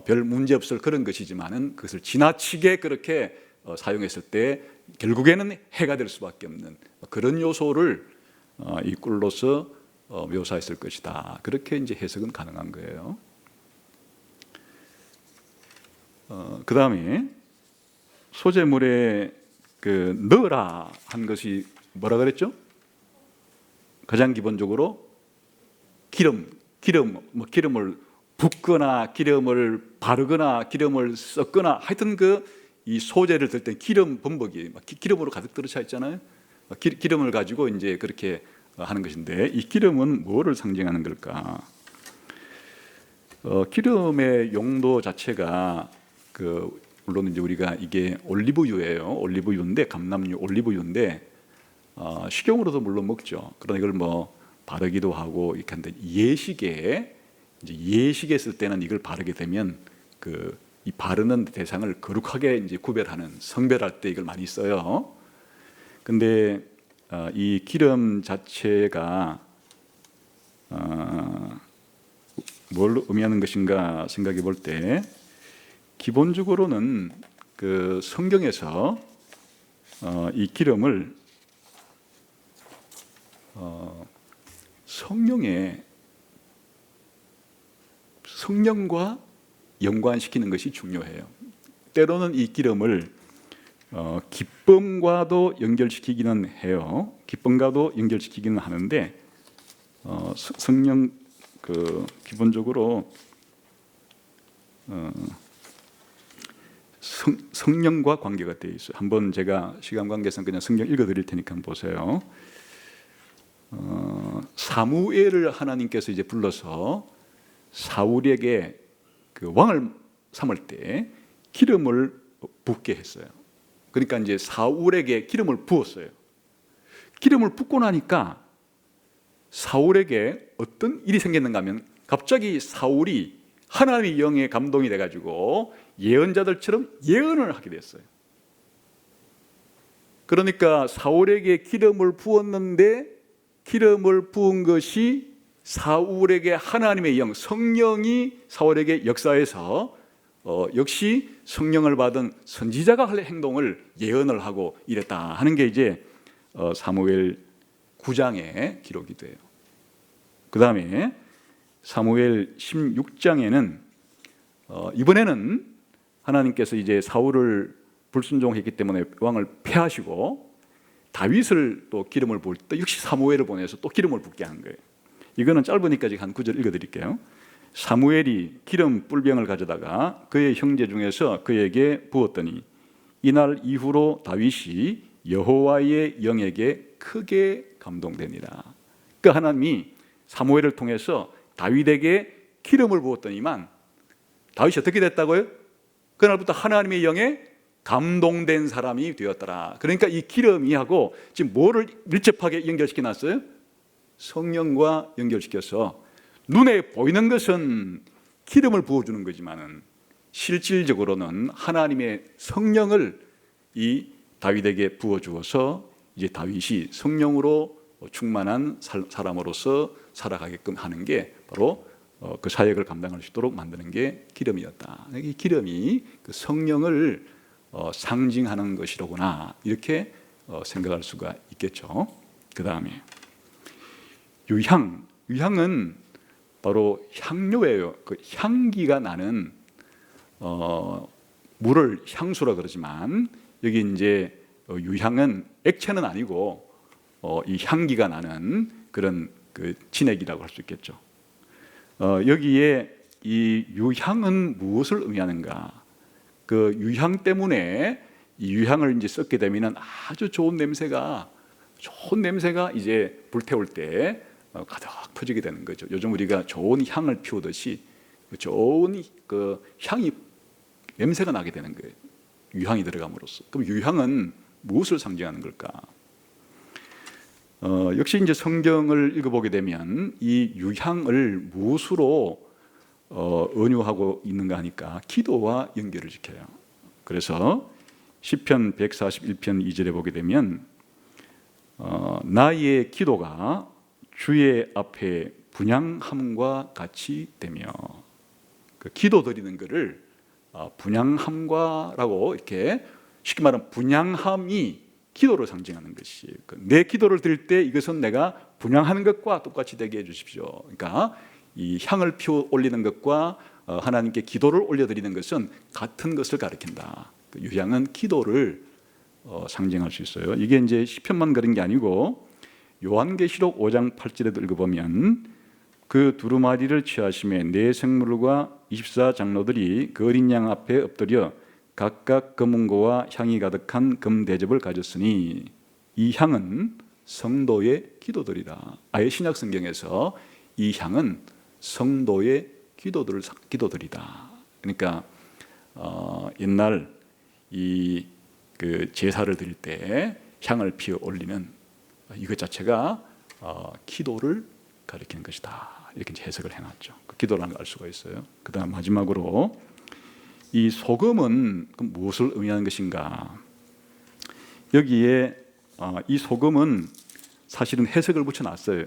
별 문제 없을 그런 것이지만은 그것을 지나치게 그렇게 사용했을 때 결국에는 해가 될 수밖에 없는 그런 요소를 이 꿀로서 묘사했을 것이다. 그렇게 이제 해석은 가능한 거예요. 그 다음에 소재물에 넣으라 한 것이 뭐라 그랬죠? 가장 기본적으로 기름을 붓거나 기름을 바르거나 기름을 섞거나 하여튼 이 소재를 들 때 기름 범벅이 기름으로 가득 들어차 있잖아요. 기름을 가지고 이제 그렇게 하는 것인데, 이 기름은 뭐를 상징하는 걸까? 기름의 용도 자체가 물론 이제 우리가 이게 올리브유예요. 올리브유인데 감람유 올리브유인데 식용으로도 물론 먹죠. 그러나 이걸 뭐 바르기도 하고 이렇게 하는데, 예식에 쓸 때는 이걸 바르게 되면 이 바르는 대상을 거룩하게 이제 구별하는, 성별할 때 이걸 많이 써요. 근데 이 기름 자체가 뭘 의미하는 것인가 생각해 볼 때, 기본적으로는 성경에서 이 기름을 성령과 연관시키는 것이 중요해요. 때로는 이 기름을 기쁨과도 연결시키기는 해요. 기쁨과도 연결시키기는 하는데, 성령 기본적으로 성령과 관계가 되어 있어요. 한번 제가 시간 관계상 그냥 성경 읽어드릴 테니까 한번 보세요. 사무엘을 하나님께서 이제 불러서 사울에게 왕을 삼을 때 기름을 붓게 했어요. 그러니까 이제 사울에게 기름을 부었어요. 기름을 붓고 나니까 사울에게 어떤 일이 생겼는가 하면, 갑자기 사울이 하나님의 영에 감동이 돼가지고 예언자들처럼 예언을 하게 됐어요. 그러니까 사울에게 기름을 부었는데, 기름을 부은 것이 사울에게 하나님의 영, 성령이 사울에게 역사해서 역시 성령을 받은 선지자가 할 행동을 예언을 하고 이랬다 하는 게 이제 사무엘 9장의 기록이 돼요. 그 다음에 사무엘 16장에는 이번에는 하나님께서 이제 사울을 불순종했기 때문에 왕을 폐하시고 다윗을 또 기름을 부을 때 역시 사무엘을 보내서 또 기름을 붓게 한 거예요. 이거는 짧으니까 한 9절 읽어드릴게요. 사무엘이 기름 뿔병을 가져다가 그의 형제 중에서 그에게 부었더니 이날 이후로 다윗이 여호와의 영에게 크게 감동되니라. 그러니까 하나님이 사무엘을 통해서 다윗에게 기름을 부었더니만 다윗이 어떻게 됐다고요? 그날부터 하나님의 영에 감동된 사람이 되었더라. 그러니까 이 기름이하고 지금 뭐를 밀접하게 연결시켜 놨어요? 성령과 연결시켜서 눈에 보이는 것은 기름을 부어주는 거지만은 실질적으로는 하나님의 성령을 이 다윗에게 부어주어서 이제 다윗이 성령으로 충만한 사람으로서 살아가게끔 하는 게 바로 그 사역을 감당할 수 있도록 만드는 게 기름이었다. 이 기름이 그 성령을 상징하는 것이로구나, 이렇게 생각할 수가 있겠죠. 그 다음에 유향은 바로 향료예요. 그 향기가 나는 물을 향수라 그러지만, 여기 이제 유향은 액체는 아니고 이 향기가 나는 그런 그 진액이라고 할 수 있겠죠. 여기에 이 유향은 무엇을 의미하는가? 그 유향 때문에 이 유향을 이제 썼게 되면은 아주 좋은 냄새가 이제 불태울 때 가득 퍼지게 되는 거죠. 요즘 우리가 좋은 향을 피우듯이 좋은 그 향이 냄새가 나게 되는 거예요. 유향이 들어감으로써. 그럼 유향은 무엇을 상징하는 걸까? 역시 이제 성경을 읽어보게 되면 이 유향을 무엇으로 은유하고 있는가 하니까 기도와 연결을 지켜요. 그래서 시편 141편 2절에 보게 되면 나의 기도가 주의 앞에 분향함과 같이 되며, 그 기도 드리는 것을 분향함과라고, 이렇게 쉽게 말하면 분향함이 기도를 상징하는 것이, 내 기도를 드릴 때 이것은 내가 분향하는 것과 똑같이 되게 해주십시오. 그러니까 이 향을 피워 올리는 것과 하나님께 기도를 올려드리는 것은 같은 것을 가리킨다. 유향은 기도를 상징할 수 있어요. 이게 이제 시편만 그런 게 아니고 요한계시록 5장 8절에도 읽어보면 그 두루마리를 취하심에 네 생물과 24장로들이 그 어린 양 앞에 엎드려 각각 금은고와 향이 가득한 금대접을 가졌으니 이 향은 성도의 기도들이다. 아예 신약 성경에서 이 향은 성도의 기도들이다. 그러니까 옛날 그 제사를 드릴 때 향을 피워 올리는 이것 자체가 기도를 가리키는 것이다. 이렇게 해석을 해놨죠. 그 기도라는 걸 알 수가 있어요. 그다음 마지막으로 이 소금은 무엇을 의미하는 것인가? 여기에 이 소금은 사실은 해석을 붙여놨어요.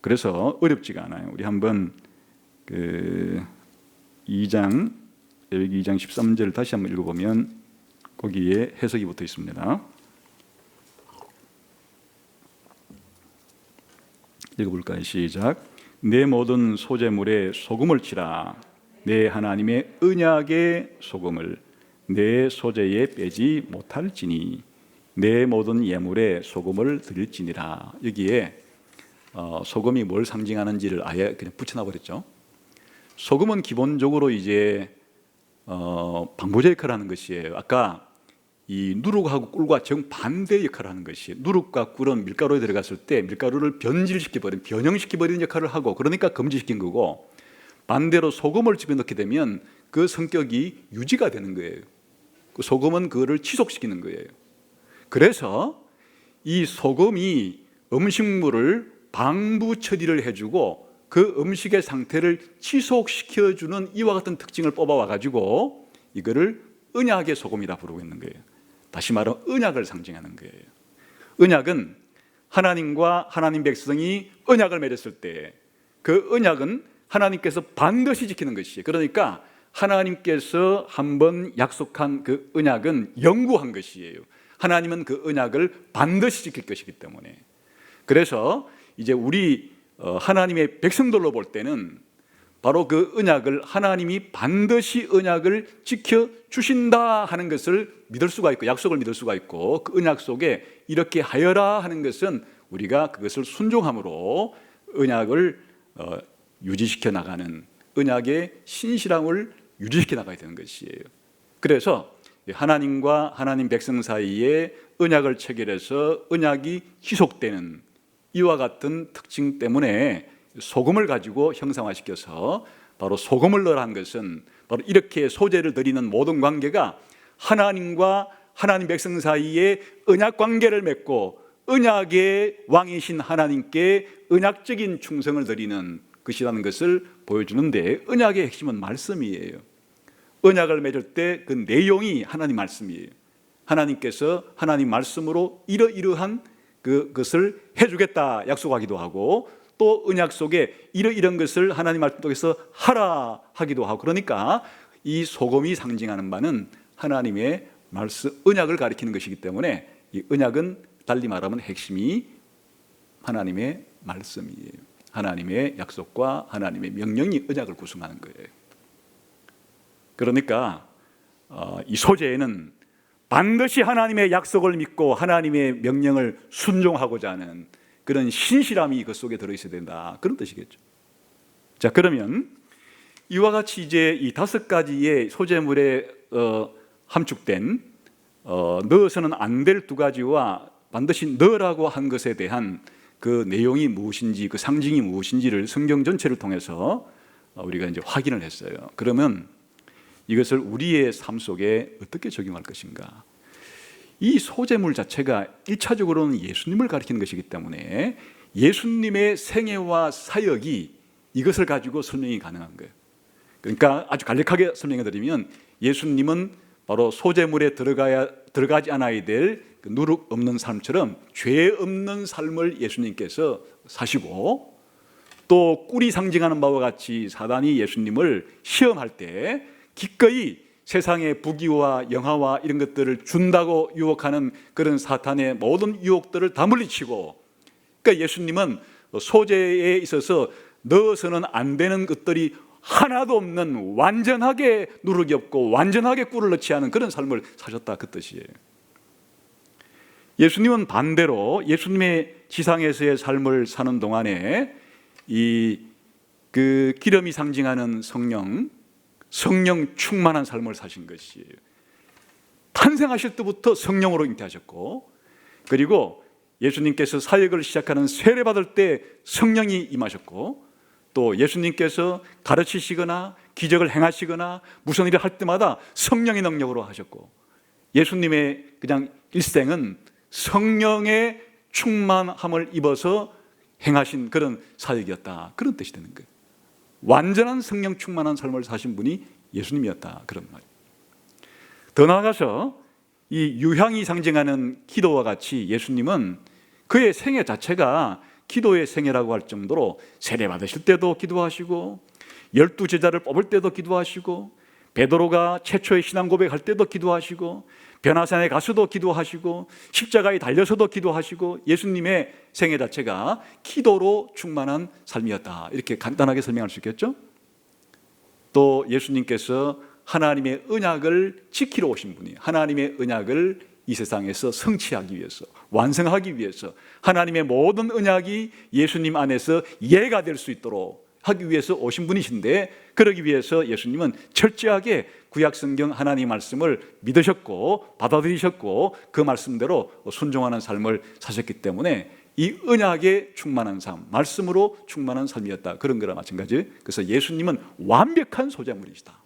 그래서 어렵지가 않아요. 우리 한번 그 2장 13절 다시 한번 읽어보면 거기에 해석이 붙어 있습니다. 읽어볼까요? 시작. 내 모든 소재물에 소금을 치라. 내 하나님의 언약의 소금을 내 소재에 빼지 못할지니 내 모든 예물에 소금을 드릴지니라. 여기에 소금이 뭘 상징하는지를 아예 그냥 붙여놔 버렸죠. 소금은 기본적으로 이제 방부제 역할을 하는 것이에요. 아까 이 누룩하고 꿀과 정반대 역할을 하는 것이에요. 누룩과 꿀은 밀가루에 들어갔을 때 밀가루를 변형시켜버리는 역할을 하고, 그러니까 금지시킨 거고, 반대로 소금을 집어넣게 되면 그 성격이 유지가 되는 거예요. 그 소금은 그거를 지속시키는 거예요. 그래서 이 소금이 음식물을 방부 처리를 해주고 그 음식의 상태를 지속시켜주는 이와 같은 특징을 뽑아와 가지고 이거를 언약의 소금이라 부르고 있는 거예요. 다시 말하면 언약을 상징하는 거예요. 언약은 하나님과 하나님 백성이 언약을 맺었을 때 그 언약은 하나님께서 반드시 지키는 것이에요. 그러니까 하나님께서 한번 약속한 그 언약은 영구한 것이에요. 하나님은 그 언약을 반드시 지킬 것이기 때문에. 그래서 이제 우리 하나님의 백성들로 볼 때는 바로 그 언약을 하나님이 반드시 언약을 지켜주신다 하는 것을 믿을 수가 있고, 약속을 믿을 수가 있고, 그 언약 속에 이렇게 하여라 하는 것은 우리가 그것을 순종함으로 언약을 유지시켜 나가는, 언약의 신실함을 유지시켜 나가야 되는 것이에요. 그래서 하나님과 하나님 백성 사이에 언약을 체결해서 언약이 지속되는 이와 같은 특징 때문에 소금을 가지고 형상화시켜서, 바로 소금을 넣으라는 것은 바로 이렇게 소재를 드리는 모든 관계가 하나님과 하나님 백성 사이에 언약 관계를 맺고 언약의 왕이신 하나님께 언약적인 충성을 드리는 것이라는 것을 보여주는데, 언약의 핵심은 말씀이에요. 언약을 맺을 때 그 내용이 하나님 말씀이에요. 하나님께서 하나님 말씀으로 이러이러한 그것을 해주겠다 약속하기도 하고, 또 언약 속에 이런 것을 하나님 말씀 속에서 하라 하기도 하고, 그러니까 이 소금이 상징하는 바는 하나님의 말씀, 언약을 가리키는 것이기 때문에 이 언약은 달리 말하면 핵심이 하나님의 말씀이에요. 하나님의 약속과 하나님의 명령이 언약을 구성하는 거예요. 그러니까 이 소재에는 반드시 하나님의 약속을 믿고 하나님의 명령을 순종하고자 하는 그런 신실함이 그 속에 들어있어야 된다, 그런 뜻이겠죠. 자, 그러면 이와 같이 이제 이 5가지의 소재물에 함축된 넣어서는 안 될 2가지와 반드시 넣으라고 한 것에 대한 그 내용이 무엇인지, 그 상징이 무엇인지를 성경 전체를 통해서 우리가 이제 확인을 했어요. 그러면 이것을 우리의 삶 속에 어떻게 적용할 것인가? 이 소재물 자체가 1차적으로는 예수님을 가리키는 것이기 때문에 예수님의 생애와 사역이 이것을 가지고 설명이 가능한 거예요. 그러니까 아주 간략하게 설명해 드리면 예수님은 바로 소재물에 들어가지 않아야 될 그 누룩 없는 삶처럼 죄 없는 삶을 예수님께서 사시고, 또 꿀이 상징하는 바와 같이 사단이 예수님을 시험할 때 기꺼이 세상의 부귀와 영화와 이런 것들을 준다고 유혹하는 그런 사탄의 모든 유혹들을 다 물리치고, 그러니까 예수님은 소재에 있어서 넣어서는 안 되는 것들이 하나도 없는 완전하게 누룩이 없고 완전하게 꿀을 넣지 않은 그런 삶을 사셨다, 그 뜻이에요. 예수님은 반대로 예수님의 지상에서의 삶을 사는 동안에 그 기름이 상징하는 성령 충만한 삶을 사신 것이에요. 탄생하실 때부터 성령으로 잉태하셨고, 그리고 예수님께서 사역을 시작하는 세례받을 때 성령이 임하셨고, 또 예수님께서 가르치시거나 기적을 행하시거나 무슨 일을 할 때마다 성령의 능력으로 하셨고, 예수님의 그냥 일생은 성령의 충만함을 입어서 행하신 그런 사역이었다, 그런 뜻이 되는 거예요. 완전한 성령 충만한 삶을 사신 분이 예수님이었다, 그런 말이에요. 더 나아가서 이 유향이 상징하는 기도와 같이 예수님은 그의 생애 자체가 기도의 생애라고 할 정도로 세례 받으실 때도 기도하시고, 12 제자를 뽑을 때도 기도하시고, 베드로가 최초의 신앙 고백할 때도 기도하시고, 변화산에 가서도 기도하시고, 십자가에 달려서도 기도하시고, 예수님의 생애 자체가 기도로 충만한 삶이었다, 이렇게 간단하게 설명할 수 있겠죠. 또 예수님께서 하나님의 언약을 지키러 오신 분이, 하나님의 언약을 이 세상에서 성취하기 위해서, 완성하기 위해서, 하나님의 모든 언약이 예수님 안에서 예가 될 수 있도록 하기 위해서 오신 분이신데, 그러기 위해서 예수님은 철저하게 구약성경 하나님 말씀을 믿으셨고 받아들이셨고 그 말씀대로 순종하는 삶을 사셨기 때문에 이 언약에 충만한 삶, 말씀으로 충만한 삶이었다, 그런 거랑 마찬가지. 그래서 예수님은 완벽한 소재물이시다.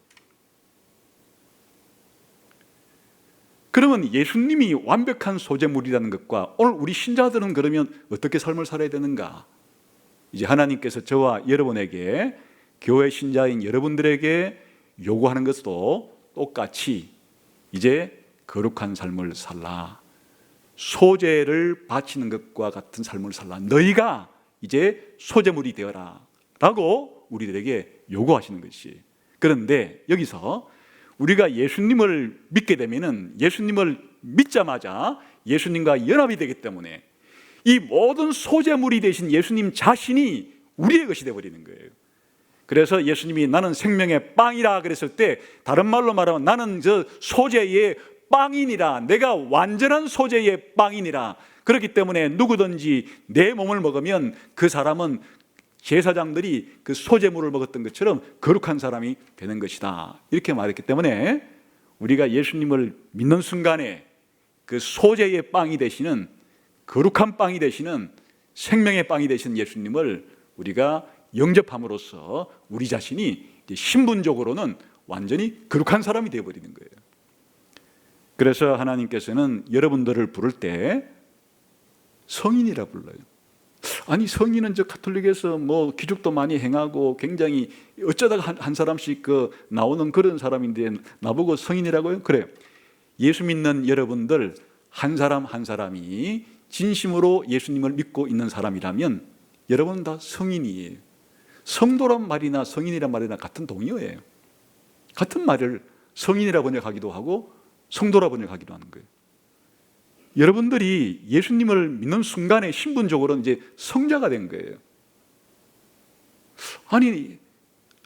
그러면 예수님이 완벽한 소재물이라는 것과 오늘 우리 신자들은 그러면 어떻게 삶을 살아야 되는가? 이제 하나님께서 저와 여러분에게, 교회 신자인 여러분들에게 요구하는 것도 똑같이 이제 거룩한 삶을 살라, 소재를 바치는 것과 같은 삶을 살라, 너희가 이제 소재물이 되어라 라고 우리들에게 요구하시는 것이. 그런데 여기서 우리가 예수님을 믿게 되면은, 예수님을 믿자마자 예수님과 연합이 되기 때문에 이 모든 소재물이 되신 예수님 자신이 우리의 것이 되어버리는 거예요. 그래서 예수님이 나는 생명의 빵이라 그랬을 때, 다른 말로 말하면 나는 저 소재의 빵이니라, 내가 완전한 소재의 빵이니라. 그렇기 때문에 누구든지 내 몸을 먹으면 그 사람은 제사장들이 그 소재물을 먹었던 것처럼 거룩한 사람이 되는 것이다, 이렇게 말했기 때문에 우리가 예수님을 믿는 순간에 그 소재의 빵이 되시는, 거룩한 빵이 되시는, 생명의 빵이 되시는 예수님을 우리가 영접함으로써 우리 자신이 신분적으로는 완전히 거룩한 사람이 되어버리는 거예요. 그래서 하나님께서는 여러분들을 부를 때 성인이라 불러요. 아니, 성인은 저 가톨릭에서 뭐 기적도 많이 행하고 굉장히 어쩌다가 한 사람씩 나오는 그런 사람인데 나보고 성인이라고요? 그래요. 예수 믿는 여러분들 한 사람 한 사람이 진심으로 예수님을 믿고 있는 사람이라면 여러분 다 성인이에요. 성도란 말이나 성인이란 말이나 같은 동의어예요. 같은 말을 성인이라 번역하기도 하고 성도라 번역하기도 하는 거예요. 여러분들이 예수님을 믿는 순간에 신분적으로는 이제 성자가 된 거예요. 아니,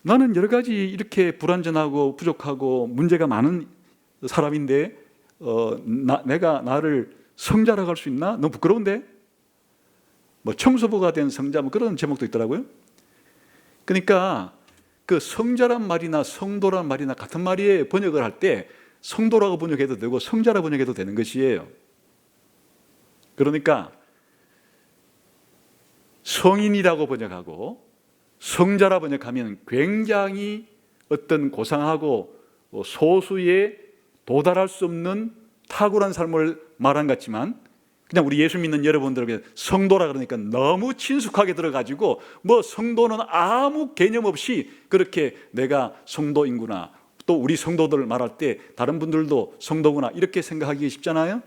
나는 여러 가지 이렇게 불완전하고 부족하고 문제가 많은 사람인데 내가 나를 성자라고 할 수 있나? 너무 부끄러운데? 뭐 청소부가 된 성자, 뭐 그런 제목도 있더라고요. 그러니까 그 성자란 말이나 성도란 말이나 같은 말이에요. 번역을 할 때 성도라고 번역해도 되고 성자라고 번역해도 되는 것이에요. 그러니까 성인이라고 번역하고 성자라 번역하면 굉장히 어떤 고상하고 소수의 도달할 수 없는 탁월한 삶을 말한 것 같지만 그냥 우리 예수 믿는 여러분들에게 성도라 그러니까 너무 친숙하게 들어가지고 뭐 성도는 아무 개념 없이 그렇게 내가 성도인구나, 또 우리 성도들 말할 때 다른 분들도 성도구나 이렇게 생각하기 쉽잖아요.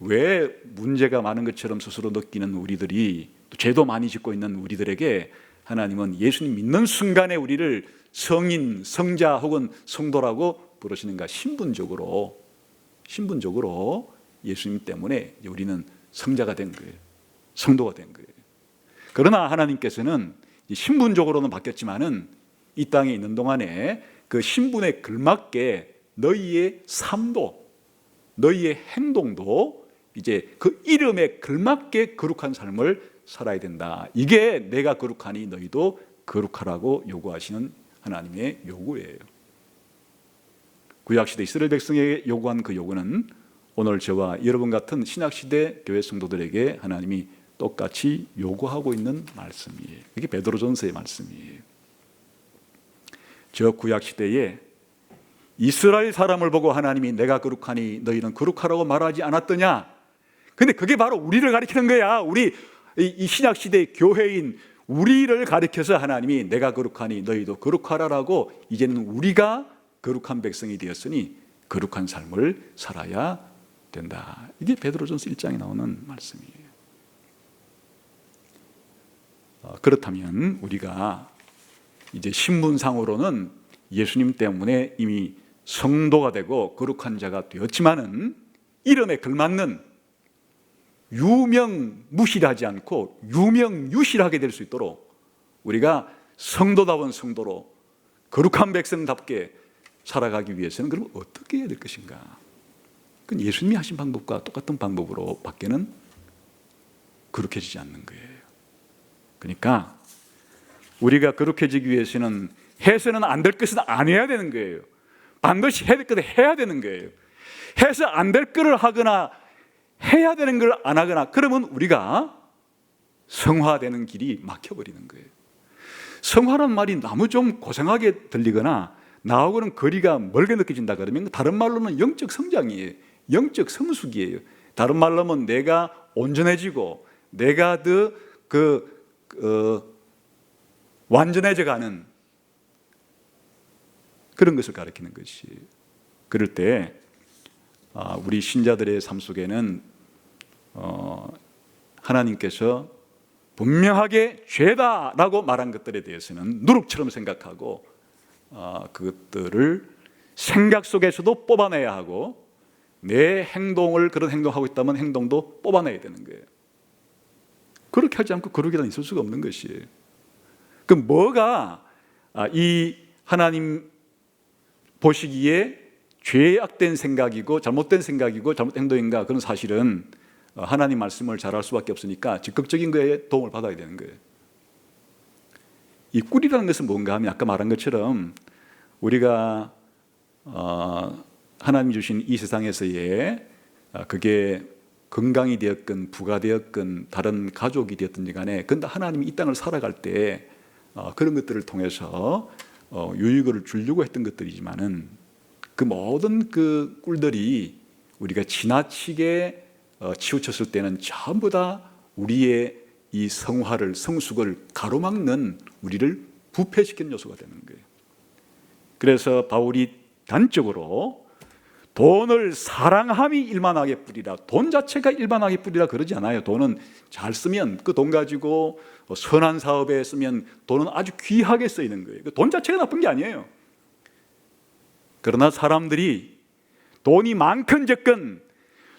왜 문제가 많은 것처럼 스스로 느끼는 우리들이, 또 죄도 많이 짓고 있는 우리들에게 하나님은 예수님 믿는 순간에 우리를 성인, 성자 혹은 성도라고 부르시는가? 신분적으로 예수님 때문에 우리는 성자가 된 거예요. 성도가 된 거예요. 그러나 하나님께서는 신분적으로는 바뀌었지만은 이 땅에 있는 동안에 그 신분에 걸맞게 너희의 삶도, 너희의 행동도 이제 그 이름에 걸맞게 거룩한 삶을 살아야 된다. 이게 내가 거룩하니 너희도 거룩하라고 요구하시는 하나님의 요구예요. 구약시대 이스라엘 백성에게 요구한 그 요구는 오늘 저와 여러분 같은 신약시대 교회 성도들에게 하나님이 똑같이 요구하고 있는 말씀이에요. 이게 베드로전서의 말씀이에요. 저 구약시대에 이스라엘 사람을 보고 하나님이 내가 거룩하니 너희는 거룩하라고 말하지 않았더냐? 근데 그게 바로 우리를 가리키는 거야. 우리 이 신약시대 교회인 우리를 가리켜서 하나님이 내가 거룩하니 너희도 거룩하라라고, 이제는 우리가 거룩한 백성이 되었으니 거룩한 삶을 살아야 된다. 이게 베드로전서 1장에 나오는 말씀이에요. 그렇다면 우리가 이제 신분상으로는 예수님 때문에 이미 성도가 되고 거룩한 자가 되었지만은 이름에 걸맞는 유명무실하지 않고 유명유실하게 될 수 있도록 우리가 성도다운 성도로 거룩한 백성답게 살아가기 위해서는 그럼 어떻게 해야 될 것인가? 그건 예수님이 하신 방법과 똑같은 방법으로 밖에는 거룩해지지 않는 거예요. 그러니까 우리가 거룩해지기 위해서는 해서는 안 될 것은 안 해야 되는 거예요. 반드시 해야 될 것을 해야 되는 거예요. 해서 안 될 것을 하거나 해야 되는 걸 안 하거나 그러면 우리가 성화되는 길이 막혀버리는 거예요. 성화란 말이 너무 좀 고생하게 들리거나 나하고는 거리가 멀게 느껴진다 그러면 다른 말로는 영적 성장이에요. 영적 성숙이에요. 다른 말로 하면 내가 온전해지고 내가 더 완전해져가는 그런 것을 가리키는 것이. 그럴 때 우리 신자들의 삶 속에는 하나님께서 분명하게 죄다라고 말한 것들에 대해서는 누룩처럼 생각하고 그것들을 생각 속에서도 뽑아내야 하고, 내 행동을 그런 행동하고 있다면 행동도 뽑아내야 되는 거예요. 그렇게 하지 않고 거룩이란 있을 수가 없는 것이에요. 그럼 뭐가 이 하나님 보시기에 죄악된 생각이고 잘못된 생각이고 잘못된 행동인가? 그런 사실은 하나님 말씀을 잘할 수밖에 없으니까 적극적인 거에 도움을 받아야 되는 거예요. 이 꿀이라는 것은 뭔가 하면 아까 말한 것처럼 우리가 하나님 주신 이 세상에서의 그게 건강이 되었건 부가 되었건 다른 가족이 되었든지 간에 근데 하나님이 이 땅을 살아갈 때 그런 것들을 통해서 유익을 주려고 했던 것들이지만은 그 모든 그 꿀들이 우리가 지나치게 치우쳤을 때는 전부 다 우리의 이 성화를, 성숙을 가로막는, 우리를 부패시키는 요소가 되는 거예요. 그래서 바울이 단적으로 돈을 사랑함이 일만하게 뿌리라, 돈 자체가 일만하게 뿌리라 그러지 않아요. 돈은 잘 쓰면 그 돈 가지고 선한 사업에 쓰면 돈은 아주 귀하게 쓰이는 거예요. 돈 자체가 나쁜 게 아니에요. 그러나 사람들이 돈이 많건 적건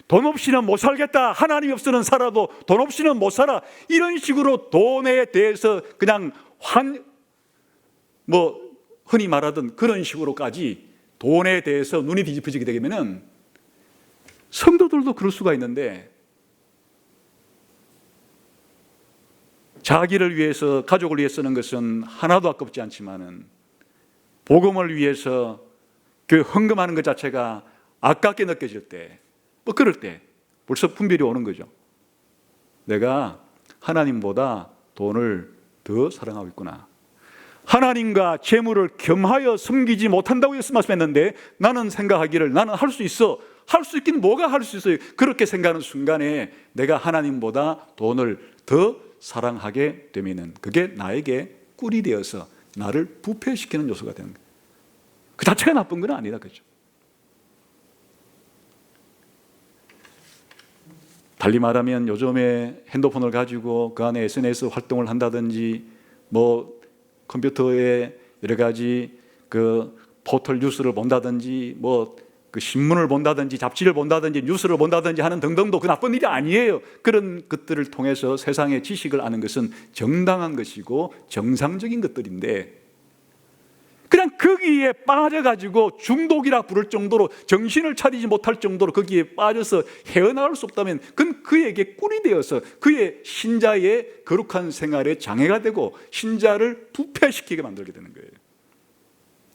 돈 없이는 못 살겠다, 하나님이 없으면 살아도 돈 없이는 못 살아, 이런 식으로 돈에 대해서 그냥 흔히 말하던 그런 식으로까지 돈에 대해서 눈이 뒤집어지게 되면은 성도들도 그럴 수가 있는데, 자기를 위해서 가족을 위해 쓰는 것은 하나도 아깝지 않지만은 복음을 위해서 그 헌금하는 것 자체가 아깝게 느껴질 때, 그럴 때 벌써 분별이 오는 거죠. 내가 하나님보다 돈을 더 사랑하고 있구나. 하나님과 재물을 겸하여 섬기지 못한다고 말씀했는데, 나는 생각하기를 나는 할 수 있어. 할 수 있긴 뭐가 할 수 있어요. 그렇게 생각하는 순간에 내가 하나님보다 돈을 더 사랑하게 되면은 그게 나에게 꿀이 되어서 나를 부패시키는 요소가 되는 거예요. 그 자체가 나쁜 건 아니다, 그죠? 달리 말하면 요즘에 핸드폰을 가지고 그 안에 SNS 활동을 한다든지, 뭐 컴퓨터에 여러 가지 그 포털 뉴스를 본다든지, 뭐 그 신문을 본다든지, 잡지를 본다든지, 뉴스를 본다든지 하는 등등도 그 나쁜 일이 아니에요. 그런 것들을 통해서 세상의 지식을 아는 것은 정당한 것이고 정상적인 것들인데, 그냥 거기에 빠져가지고 중독이라 부를 정도로, 정신을 차리지 못할 정도로 거기에 빠져서 헤어나올 수 없다면 그건 그에게 꿀이 되어서 그의 신자의 거룩한 생활에 장애가 되고 신자를 부패시키게 만들게 되는 거예요.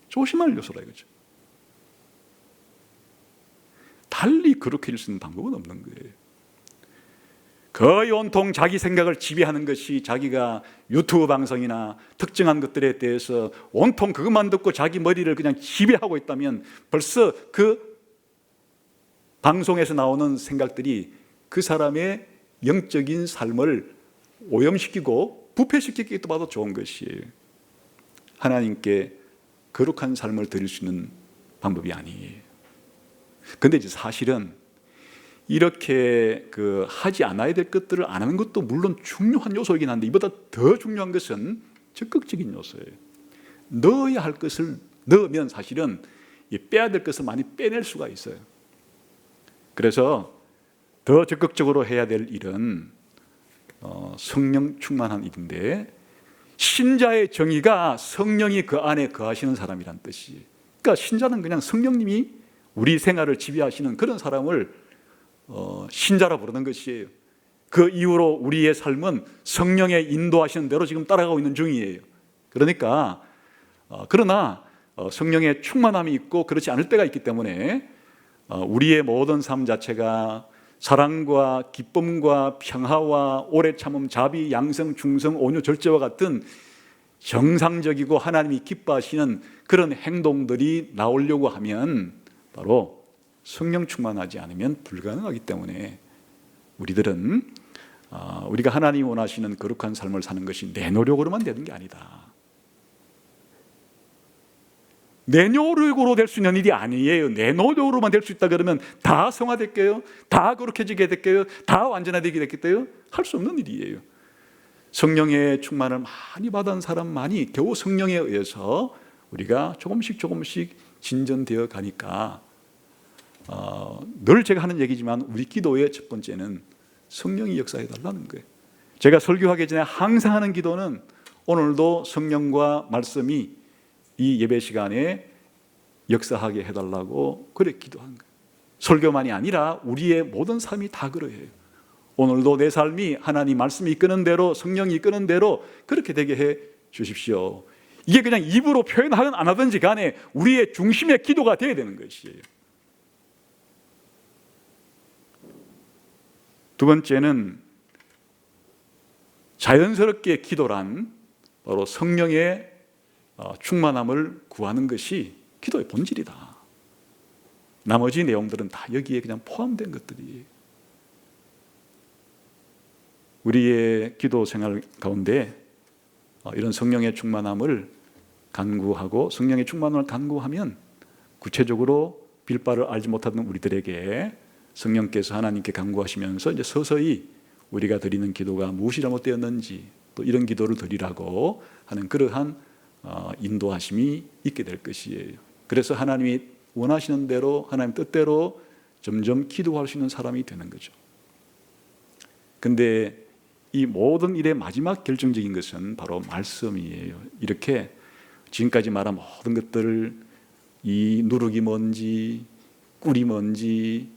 조심할 요소라 이거죠. 달리 그렇게 할 수 있는 방법은 없는 거예요. 거의 온통 자기 생각을 지배하는 것이, 자기가 유튜브 방송이나 특정한 것들에 대해서 온통 그것만 듣고 자기 머리를 그냥 지배하고 있다면 벌써 그 방송에서 나오는 생각들이 그 사람의 영적인 삶을 오염시키고 부패시키기도 봐도 좋은 것이에요. 하나님께 거룩한 삶을 드릴 수 있는 방법이 아니에요. 그런데 이제 사실은 이렇게 하지 않아야 될 것들을 안 하는 것도 물론 중요한 요소이긴 한데, 이보다 더 중요한 것은 적극적인 요소예요. 넣어야 할 것을 넣으면 사실은 빼야 될 것을 많이 빼낼 수가 있어요. 그래서 더 적극적으로 해야 될 일은 성령 충만한 일인데, 신자의 정의가 성령이 그 안에 거하시는 사람이란 뜻이에요. 그러니까 신자는 그냥 성령님이 우리 생활을 지배하시는 그런 사람을 신자라 부르는 것이에요. 그 이후로 우리의 삶은 성령의 인도하시는 대로 지금 따라가고 있는 중이에요. 그러니까 그러나 성령의 충만함이 있고 그렇지 않을 때가 있기 때문에 우리의 모든 삶 자체가 사랑과 기쁨과 평화와 오래 참음, 자비, 양성, 충성, 온유, 절제와 같은 정상적이고 하나님이 기뻐하시는 그런 행동들이 나오려고 하면 바로 성령 충만하지 않으면 불가능하기 때문에, 우리들은 우리가 하나님이 원하시는 거룩한 삶을 사는 것이 내 노력으로만 되는 게 아니다. 내 노력으로 될 수 있는 일이 아니에요. 내 노력으로만 될 수 있다 그러면 다 성화될게요? 다 거룩해지게 될게요? 다 완전하게 될게요? 할 수 없는 일이에요. 성령의 충만을 많이 받은 사람만이 겨우 성령에 의해서 우리가 조금씩 진전되어 가니까, 늘 제가 하는 얘기지만 우리 기도의 첫 번째는 성령이 역사해 달라는 거예요. 제가 설교하기 전에 항상 하는 기도는 오늘도 성령과 말씀이 이 예배 시간에 역사하게 해달라고 그렇게 기도한 거예요. 설교만이 아니라 우리의 모든 삶이 다 그러해요. 오늘도 내 삶이 하나님 말씀이 이끄는 대로, 성령이 이끄는 대로 그렇게 되게 해 주십시오. 이게 그냥 입으로 표현하든 안 하든지 간에 우리의 중심의 기도가 되어야 되는 것이에요. 두 번째는 자연스럽게 기도란 바로 성령의 충만함을 구하는 것이 기도의 본질이다. 나머지 내용들은 다 여기에 그냥 포함된 것들이에요. 우리의 기도 생활 가운데 이런 성령의 충만함을 간구하고, 성령의 충만함을 간구하면 구체적으로 빌바를 알지 못하던 우리들에게 성령께서 하나님께 간구하시면서 이제 서서히 우리가 드리는 기도가 무엇이 잘못되었는지, 또 이런 기도를 드리라고 하는 그러한 인도하심이 있게 될 것이에요. 그래서 하나님이 원하시는 대로, 하나님 뜻대로 점점 기도할 수 있는 사람이 되는 거죠. 근데 이 모든 일의 마지막 결정적인 것은 바로 말씀이에요. 이렇게 지금까지 말한 모든 것들을, 이 누룩이 뭔지, 꿀이 뭔지,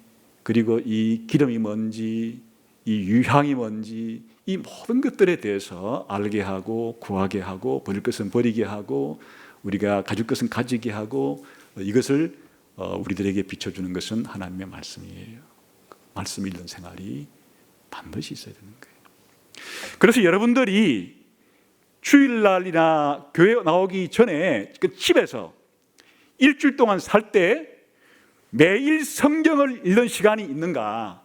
그리고 이 기름이 뭔지, 이 유향이 뭔지, 이 모든 것들에 대해서 알게 하고 구하게 하고 버릴 것은 버리게 하고 우리가 가질 것은 가지게 하고, 이것을 우리들에게 비춰주는 것은 하나님의 말씀이에요. 말씀 읽는 생활이 반드시 있어야 되는 거예요. 그래서 여러분들이 주일날이나 교회 나오기 전에 그 집에서 일주일 동안 살 때 매일 성경을 읽는 시간이 있는가?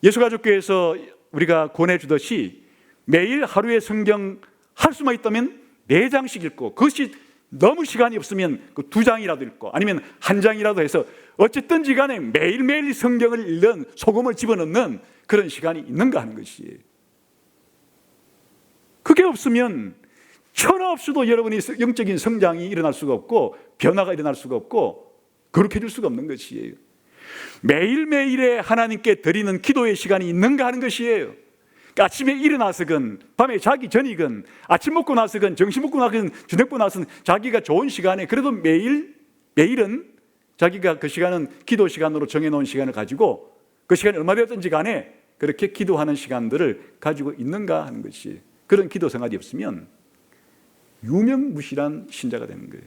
예수가족교회에서 우리가 권해주듯이 매일 하루에 성경 할 수만 있다면 4장씩 읽고, 그것이 너무 시간이 없으면 그 2장이라도 읽고 아니면 1장이라도 해서 어쨌든지 간에 매일매일 성경을 읽는, 소금을 집어넣는 그런 시간이 있는가 하는 것이. 그게 없으면 천하 없어도 여러분이 영적인 성장이 일어날 수가 없고 변화가 일어날 수가 없고 거룩해질 수가 없는 것이에요. 매일매일에 하나님께 드리는 기도의 시간이 있는가 하는 것이에요. 그러니까 아침에 일어나서건 밤에 자기 전이건 아침 먹고 나서건 점심 먹고 나서건 저녁 먹고 나서건 자기가 좋은 시간에 그래도 매일은 자기가 그 시간은 기도 시간으로 정해놓은 시간을 가지고 그 시간이 얼마 되었든지 간에 그렇게 기도하는 시간들을 가지고 있는가 하는 것이. 그런 기도 생활이 없으면 유명무실한 신자가 되는 거예요.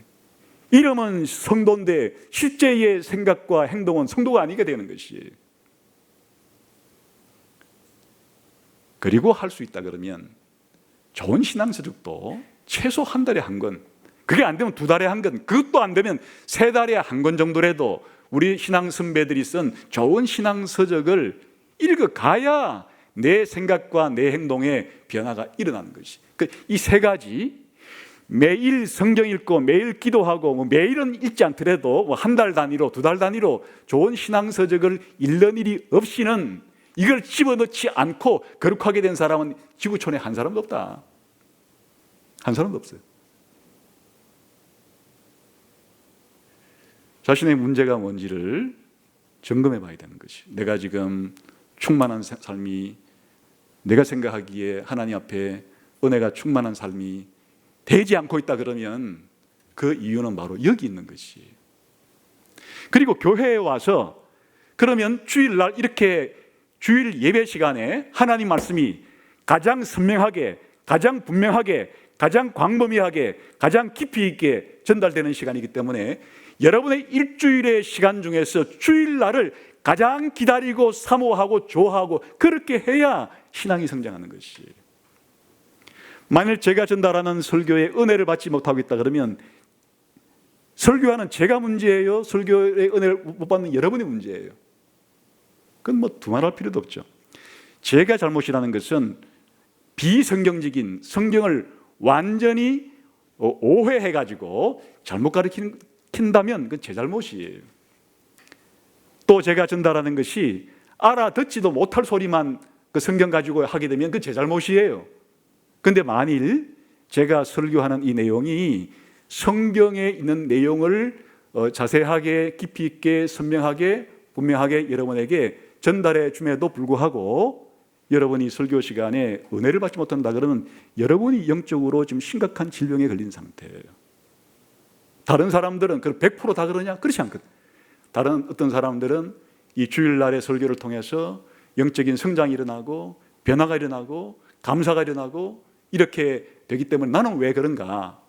이름은 성도인데 실제의 생각과 행동은 성도가 아니게 되는 것이에요. 그리고 할 수 있다 그러면 좋은 신앙서적도 최소 한 달에 한 권, 그게 안 되면 2달에 한 권, 그것도 안 되면 3달에 한 권 정도라도 우리 신앙 선배들이 쓴 좋은 신앙서적을 읽어가야 내 생각과 내 행동에 변화가 일어나는 것이. 이 3가지, 매일 성경 읽고 매일 기도하고 매일은 읽지 않더라도 한 달 단위로 2달 단위로 좋은 신앙서적을 읽는 일이 없이는, 이걸 집어넣지 않고 거룩하게 된 사람은 지구촌에 한 사람도 없다. 한 사람도 없어요. 자신의 문제가 뭔지를 점검해 봐야 되는 것이. 내가 지금 충만한 삶이, 내가 생각하기에 하나님 앞에 은혜가 충만한 삶이 되지 않고 있다 그러면 그 이유는 바로 여기 있는 것이. 그리고 교회에 와서 그러면 주일날 이렇게 주일 예배 시간에 하나님 말씀이 가장 선명하게, 가장 분명하게, 가장 광범위하게, 가장 깊이 있게 전달되는 시간이기 때문에 여러분의 일주일의 시간 중에서 주일날을 가장 기다리고 사모하고 좋아하고 그렇게 해야 신앙이 성장하는 것이. 만일 제가 전달하는 설교에 은혜를 받지 못하고 있다 그러면 설교하는 제가 문제예요? 설교의 은혜를 못 받는 여러분이 문제예요? 그건 뭐 두말할 필요도 없죠. 제가 잘못이라는 것은 비성경적인, 성경을 완전히 오해해가지고 잘못 가르친다면 그건 제 잘못이에요. 또 제가 전달하는 것이 알아듣지도 못할 소리만 그 성경 가지고 하게 되면 그건 제 잘못이에요. 그런데 만일 제가 설교하는 이 내용이 성경에 있는 내용을 자세하게 깊이 있게 선명하게 분명하게 여러분에게 전달해 줌에도 불구하고 여러분이 설교 시간에 은혜를 받지 못한다 그러면 여러분이 영적으로 지금 심각한 질병에 걸린 상태예요. 다른 사람들은 100% 다 그러냐? 그렇지 않거든. 다른 어떤 사람들은 이 주일날의 설교를 통해서 영적인 성장이 일어나고 변화가 일어나고 감사가 일어나고 이렇게 되기 때문에 나는 왜 그런가?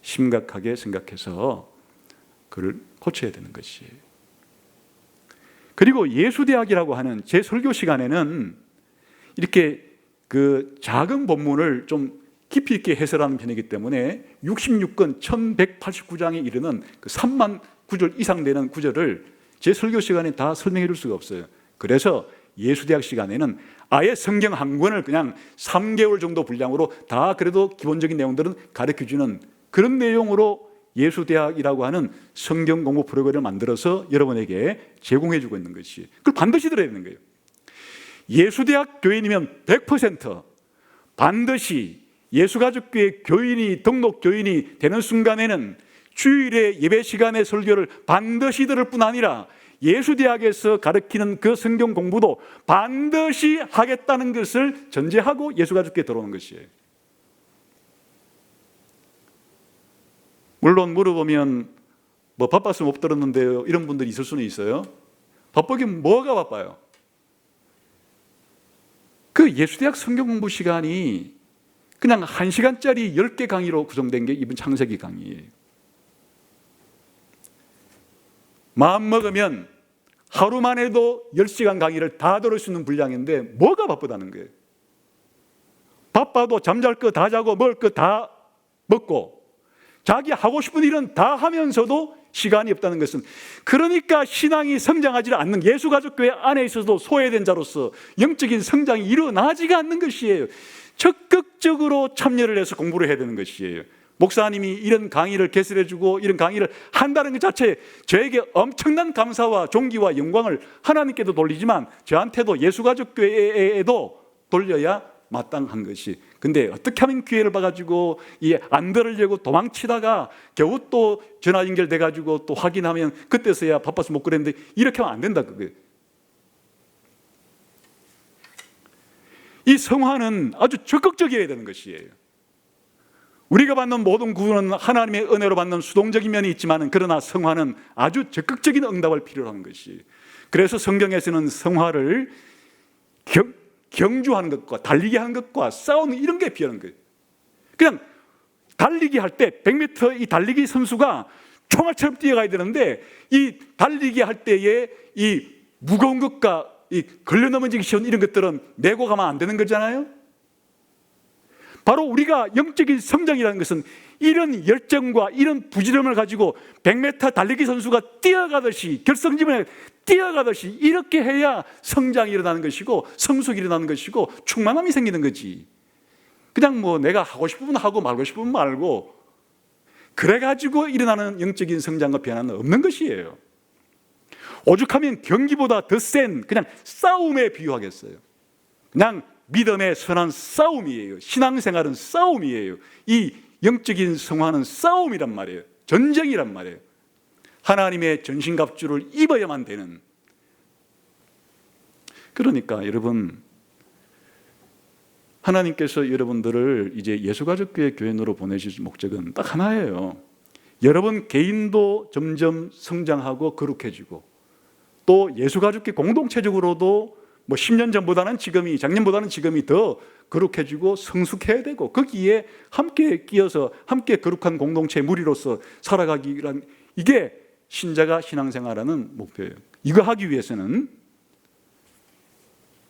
심각하게 생각해서 그를 고쳐야 되는 것이에요. 그리고 예수대학이라고 하는 제 설교 시간에는 이렇게 그 작은 본문을 좀 깊이 있게 해설하는 편이기 때문에 66권 1189장에 이르는 그 3만 구절 이상 되는 구절을 제 설교 시간에 다 설명해 줄 수가 없어요. 그래서 예수대학 시간에는 아예 성경 한 권을 그냥 3개월 정도 분량으로 다 그래도 기본적인 내용들은 가르쳐주는 그런 내용으로 예수대학이라고 하는 성경 공부 프로그램을 만들어서 여러분에게 제공해 주고 있는 것이, 그걸 반드시 들어야 되는 거예요. 예수대학 교인이면 100% 반드시 예수가족교회 교인이, 등록 교인이 되는 순간에는 주일에 예배 시간의 설교를 반드시 들을 뿐 아니라 예수대학에서 가르치는 그 성경 공부도 반드시 하겠다는 것을 전제하고 예수가족교회에 들어오는 것이에요. 물론 물어보면 뭐 바빠서 못 들었는데요, 이런 분들이 있을 수는 있어요. 바쁘긴 뭐가 바빠요? 그 예수대학 성경 공부 시간이 그냥 1시간짜리 10개 강의로 구성된 게 이번 창세기 강의예요. 마음 먹으면 하루만 해도 10시간 강의를 다 들을 수 있는 분량인데 뭐가 바쁘다는 거예요? 바빠도 잠잘 거 다 자고 먹을 거 다 먹고 자기 하고 싶은 일은 다 하면서도 시간이 없다는 것은, 그러니까 신앙이 성장하지 않는, 예수가족교회 안에 있어도 소외된 자로서 영적인 성장이 일어나지가 않는 것이에요. 적극적으로 참여를 해서 공부를 해야 되는 것이에요. 목사님이 이런 강의를 개설해주고 이런 강의를 한다는 것 자체에 저에게 엄청난 감사와 존귀와 영광을 하나님께도 돌리지만 저한테도 예수가족교회에도 돌려야 마땅한 것이. 근데 어떻게 하면 기회를 봐가지고 안 들으려고 도망치다가 겨우 또 전화 연결돼가지고 또 확인하면 그때서야 바빠서 못 그랬는데, 이렇게 하면 안 된다 그거예요. 이 성화는 아주 적극적이어야 되는 것이에요. 우리가 받는 모든 구원은 하나님의 은혜로 받는 수동적인 면이 있지만, 그러나 성화는 아주 적극적인 응답을 필요로 하는 것이. 그래서 성경에서는 성화를 경주하는 것과 달리기 하는 것과 싸우는 이런 게 필요한 거예요. 그냥 달리기 할 때 100m 이 달리기 선수가 총알처럼 뛰어가야 되는데, 이 달리기 할 때에 이 무거운 것과 이 걸려 넘어지기 쉬운 이런 것들은 메고 가면 안 되는 거잖아요. 바로 우리가 영적인 성장이라는 것은 이런 열정과 이런 부지런을 가지고 100m 달리기 선수가 뛰어가듯이, 결승지면에 뛰어가듯이 이렇게 해야 성장이 일어나는 것이고 성숙이 일어나는 것이고 충만함이 생기는 거지. 그냥 뭐 내가 하고 싶으면 하고 말고 싶으면 말고 그래가지고 일어나는 영적인 성장과 변화는 없는 것이에요. 오죽하면 경기보다 더 센 그냥 싸움에 비유하겠어요. 그냥 믿음의 선한 싸움이에요. 신앙생활은 싸움이에요. 이 영적인 성화는 싸움이란 말이에요. 전쟁이란 말이에요. 하나님의 전신갑주를 입어야만 되는. 그러니까 여러분, 하나님께서 여러분들을 이제 예수가족교회 교인으로 보내실 목적은 딱 하나예요. 여러분 개인도 점점 성장하고 거룩해지고, 또 예수가족교회 공동체적으로도 뭐 10년 전보다는 지금이, 작년보다는 지금이 더 거룩해지고 성숙해야 되고, 거기에 함께 끼어서 함께 거룩한 공동체 무리로서 살아가기란, 이게 신자가 신앙생활하는 목표예요. 이거 하기 위해서는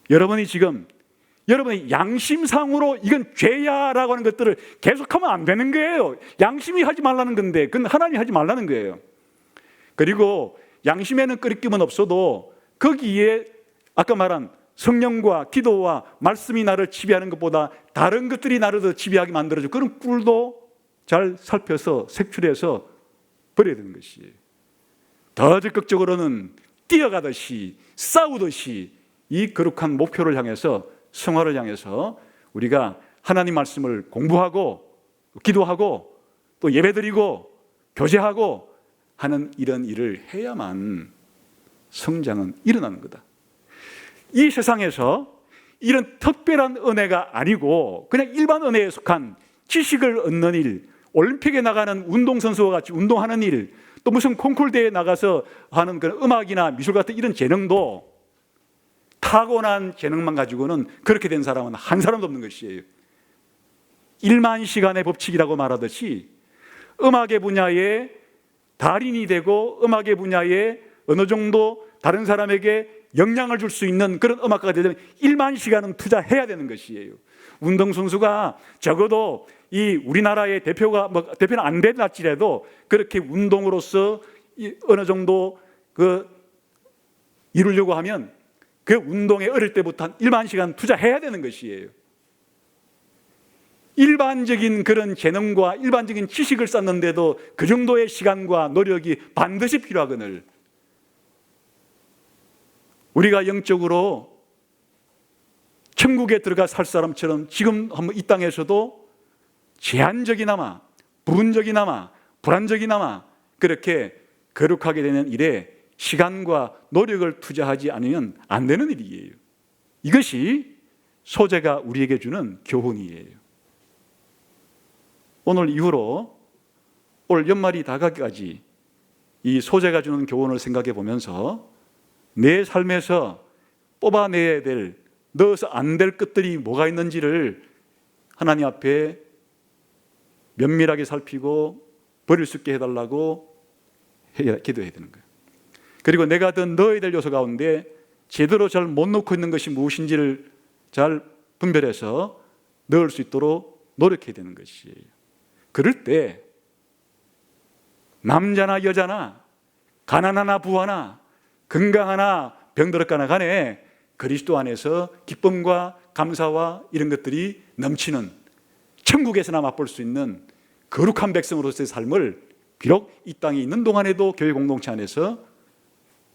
여러분이 지금 여러분의 양심상으로 이건 죄야라고 하는 것들을 계속하면 안 되는 거예요. 양심이 하지 말라는 건데 그건 하나님이 하지 말라는 거예요. 그리고 양심에는 끄리낌은 없어도 거기에 아까 말한 성령과 기도와 말씀이 나를 지배하는 것보다 다른 것들이 나를 더 지배하게 만들어줘. 그런 꿀도 잘 살펴서 색출해서 버려야 되는 것이에요. 더 적극적으로는 뛰어가듯이 싸우듯이 이 거룩한 목표를 향해서, 성화를 향해서 우리가 하나님 말씀을 공부하고 기도하고 또 예배드리고 교제하고 하는 이런 일을 해야만 성장은 일어나는 거다. 이 세상에서 이런 특별한 은혜가 아니고 그냥 일반 은혜에 속한 지식을 얻는 일, 올림픽에 나가는 운동선수와 같이 운동하는 일, 또 무슨 콩쿠르 대회에 나가서 하는 그런 음악이나 미술 같은 이런 재능도 타고난 재능만 가지고는 그렇게 된 사람은 한 사람도 없는 것이에요. 1만 시간의 법칙이라고 말하듯이 음악의 분야에 달인이 되고 음악의 분야에 어느 정도 다른 사람에게 영향을 줄 수 있는 그런 음악가가 되려면 1만 시간은 투자해야 되는 것이에요. 운동선수가 적어도 이 우리나라의 대표는 안 될지라도 그렇게 운동으로서 어느 정도 이루려고 하면 그 운동에 어릴 때부터 한 1만 시간 투자해야 되는 것이에요. 일반적인 그런 재능과 일반적인 지식을 쌓는데도 그 정도의 시간과 노력이 반드시 필요하거늘 우리가 영적으로 천국에 들어가 살 사람처럼 지금 한번 이 땅에서도 제한적이나마 부분적이나마 불안적이나마 그렇게 거룩하게 되는 일에 시간과 노력을 투자하지 않으면 안 되는 일이에요. 이것이 소재가 우리에게 주는 교훈이에요. 오늘 이후로 올 연말이 다가기까지 이 소재가 주는 교훈을 생각해 보면서 내 삶에서 뽑아내야 될, 넣어서 안 될 것들이 뭐가 있는지를 하나님 앞에 면밀하게 살피고 버릴 수 있게 해달라고 기도해야 되는 거예요. 그리고 내가 더 넣어야 될 요소 가운데 제대로 잘 못 넣고 있는 것이 무엇인지를 잘 분별해서 넣을 수 있도록 노력해야 되는 것이에요. 그럴 때 남자나 여자나 가난하나 부하나 건강하나 병들었거나 간에 그리스도 안에서 기쁨과 감사와 이런 것들이 넘치는, 천국에서나 맛볼 수 있는 거룩한 백성으로서의 삶을 비록 이 땅에 있는 동안에도 교회 공동체 안에서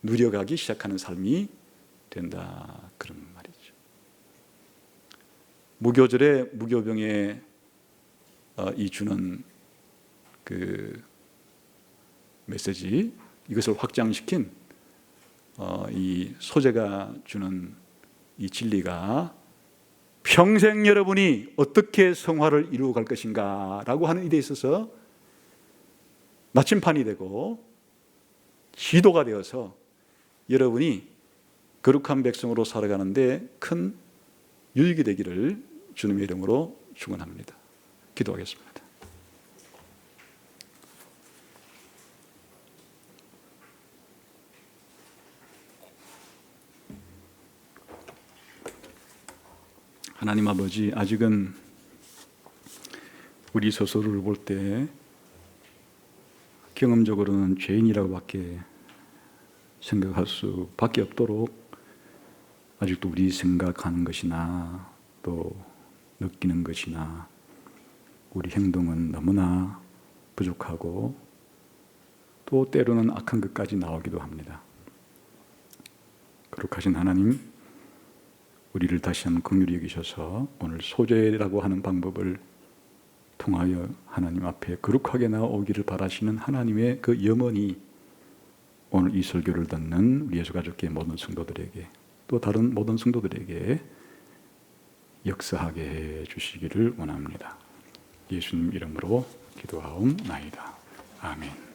누려가기 시작하는 삶이 된다, 그런 말이죠. 무교절에 무교병에 이 주는 그 메시지, 이것을 확장시킨 이 소재가 주는 이 진리가 평생 여러분이 어떻게 성화를 이루어갈 것인가 라고 하는 일에 있어서 나침판이 되고 지도가 되어서 여러분이 거룩한 백성으로 살아가는데 큰 유익이 되기를 주님의 이름으로 축원합니다. 기도하겠습니다. 하나님 아버지, 아직은 우리 스스로를 볼 때 경험적으로는 죄인이라고밖에 생각할 수밖에 없도록 아직도 우리 생각하는 것이나 또 느끼는 것이나 우리 행동은 너무나 부족하고 또 때로는 악한 것까지 나오기도 합니다. 거룩하신 하나님, 우리를 다시 한번 긍휼히 여기셔서 오늘 소재라고 하는 방법을 통하여 하나님 앞에 거룩하게 나오기를 바라시는 하나님의 그 염원이 오늘 이 설교를 듣는 우리 예수가족계 모든 성도들에게 또 다른 모든 성도들에게 역사하게 해 주시기를 원합니다. 예수님 이름으로 기도하옵나이다. 아멘.